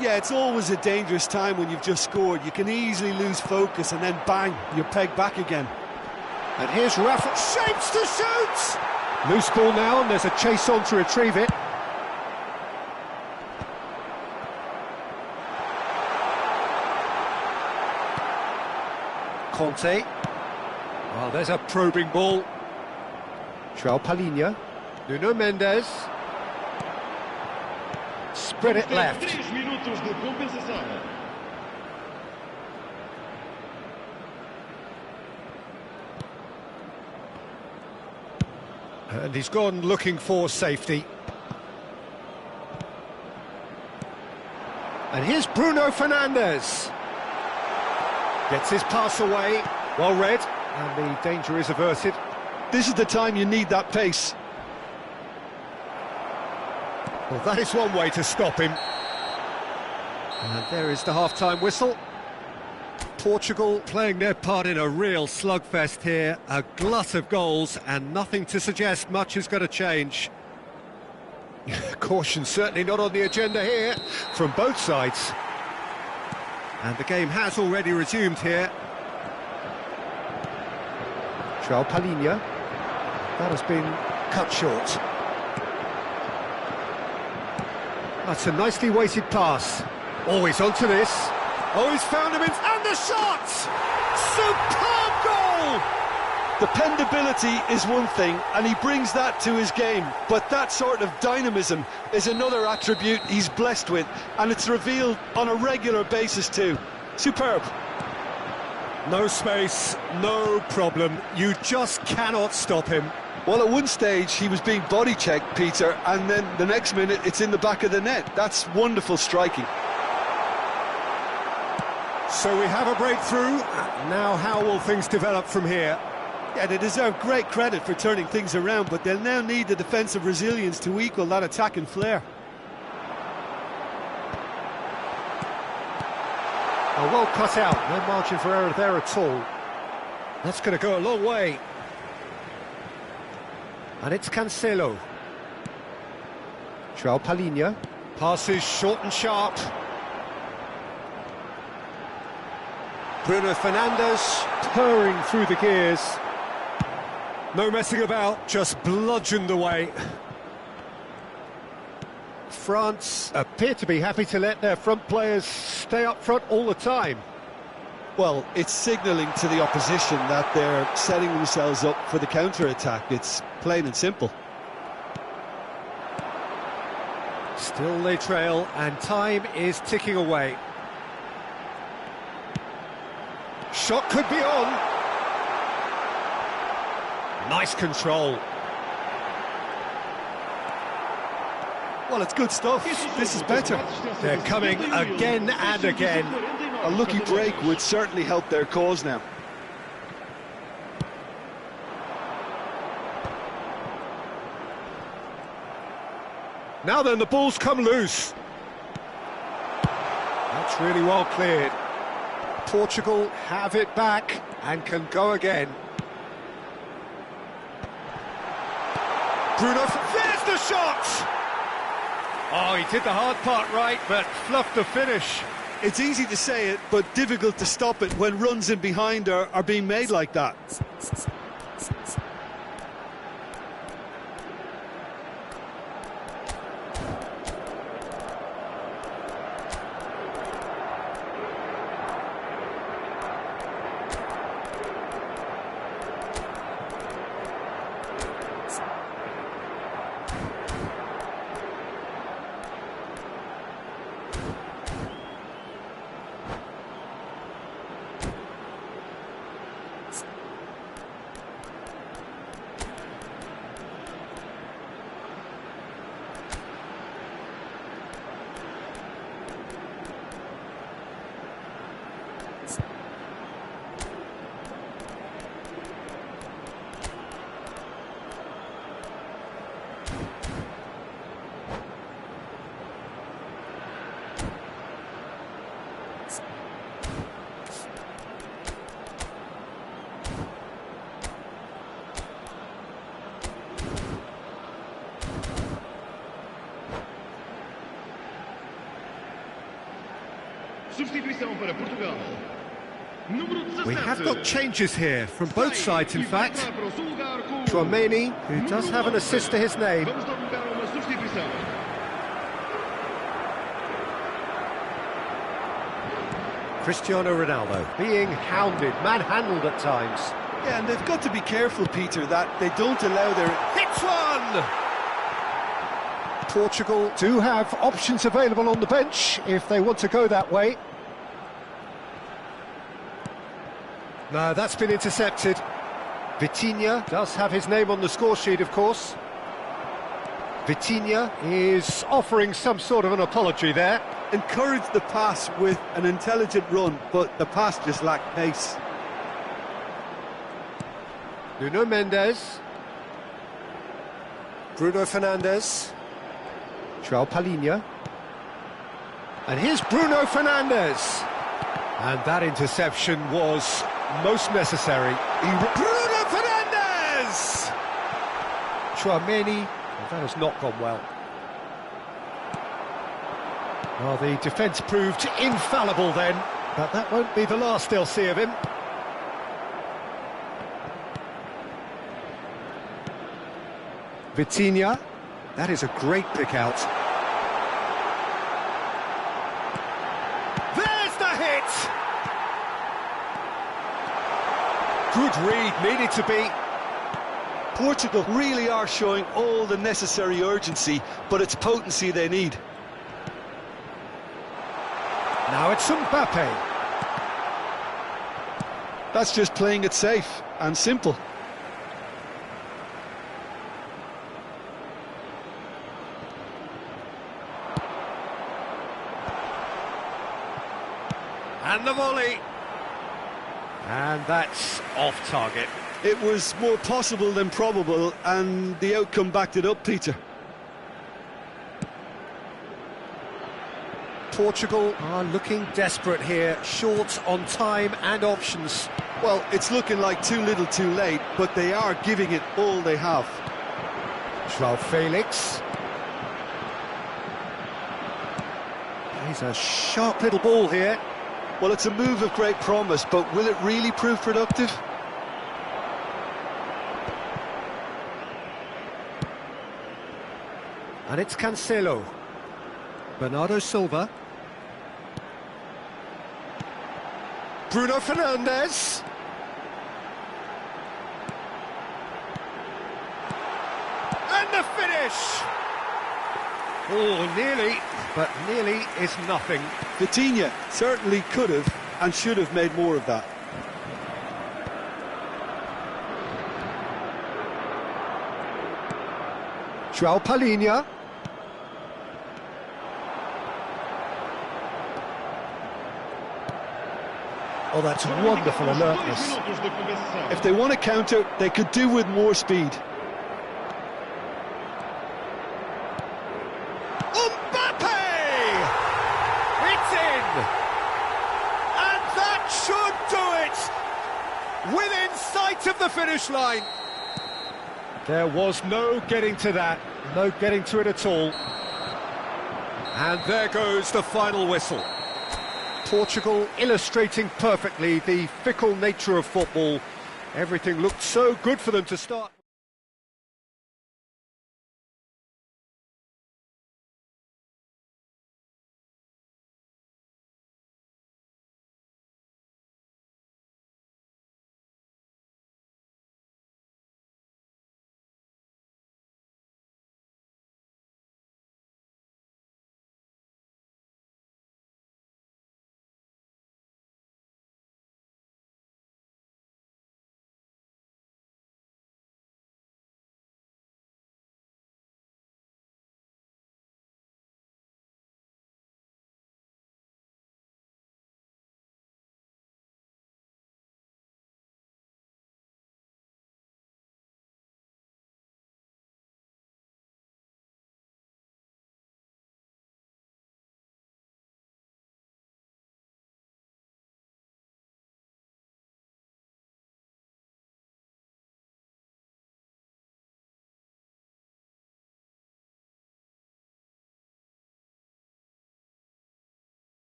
S2: Yeah, it's always a dangerous time when you've just scored. You can easily lose focus and then bang, you're pegged back again.
S1: And here's Rafa, shapes to shoot! Loose ball now, and there's a chase on to retrieve it. Conte. Well, there's a probing ball. João Palhinha. Nuno Mendes. Spread it left.
S3: 3 minutos de compensação.
S1: And he's gone looking for safety. And here's Bruno Fernandes. Gets his pass away. Well read. And the danger is averted.
S2: This is the time you need that pace.
S1: Well, that is one way to stop him. And there is the half-time whistle. Portugal playing their part in a real slugfest here. A glut of goals and nothing to suggest much is going to change. Caution certainly not on the agenda here from both sides. And the game has already resumed here. João Palhinha. That has been cut short. That's a nicely weighted pass. Always onto this. Oh, he's found him in... And the shot! Superb goal!
S2: Dependability is one thing, and he brings that to his game, but that sort of dynamism is another attribute he's blessed with, and it's revealed on a regular basis too. Superb.
S1: No space, no problem. You just cannot stop him.
S2: Well, at one stage he was being body checked, Peter, and then the next minute it's in the back of the net. That's wonderful striking.
S1: So we have a breakthrough. Now how will things develop from here?
S2: Yeah, they deserve great credit for turning things around, but they'll now need the defensive resilience to equal that attacking flair.
S1: Oh, well cut out, no margin for error there at all. That's going to go a long way. And it's Cancelo. João Palhinha. Passes short and sharp. Bruno Fernandes purring through the gears. No messing about, just bludgeoned away. France appear to be happy to let their front players stay up front all the time.
S2: Well, it's signalling to the opposition that they're setting themselves up for the counter-attack. It's plain and simple.
S1: Still they trail, and time is ticking away. Shot could be on. Nice control.
S2: Well, it's good stuff. This is better.
S1: They're coming again and again.
S2: A lucky break would certainly help their cause now.
S1: Now then, the ball's come loose. That's really well cleared. Portugal have it back and can go again. Bruno, there's the shot! Oh, he did the hard part right, but fluffed the finish.
S2: It's easy to say it, but difficult to stop it when runs in behind are being made like that.
S3: Substituição para Portugal. Número 17.
S1: We have got changes here from both sides, in fact.
S3: Para o seu lugar com
S1: Chouameni, who does have an assist to his name.
S3: Vamos dar lugar a uma substituição.
S1: Cristiano Ronaldo being hounded, manhandled at times.
S2: Yeah, and they've got to be careful, Peter, that they don't allow their...
S1: Hits one! Portugal do have options available on the bench if they want to go that way. No, that's been intercepted. Vitinha does have his name on the score sheet, of course. Vitinha is offering some sort of an apology there.
S2: Encouraged the pass with an intelligent run, but the pass just lacked pace.
S1: Nuno Mendes. Bruno Fernandes. João Palhinha. And here's Bruno Fernandes. And that interception was most necessary. Bruno Fernandes! Chouameni. Well, that has not gone well. Well, the defence proved infallible then, but that won't be the last they'll see of him. Vitinha. That is a great pick out. There's the hit! Good read, needed to be.
S2: Portugal really are showing all the necessary urgency, but it's potency they need.
S1: Now it's Mbappe.
S4: That's just playing it safe and simple.
S1: And the volley. And that's off target.
S2: It was more possible than probable, and the outcome backed it up, Peter.
S1: Portugal are looking desperate here, short on time and options.
S2: Well, it's looking like too little too late, but they are giving it all they have.
S1: João Felix. He's a sharp little ball here.
S2: Well, it's a move of great promise, but will it really prove productive?
S1: And it's Cancelo. Bernardo Silva. Bruno Fernandes. And the finish! Oh, nearly, but nearly is nothing.
S2: Vitinha certainly could have and should have made more of that.
S1: João Palhinha. Oh, that's wonderful alertness.
S2: If they want to counter, they could do with more speed.
S1: Mbappe! It's in! And that should do it! Within sight of the finish line. There was no getting to that, no getting to it at all. And there goes the final whistle. Portugal illustrating perfectly the fickle nature of football. Everything looked so good for them to start.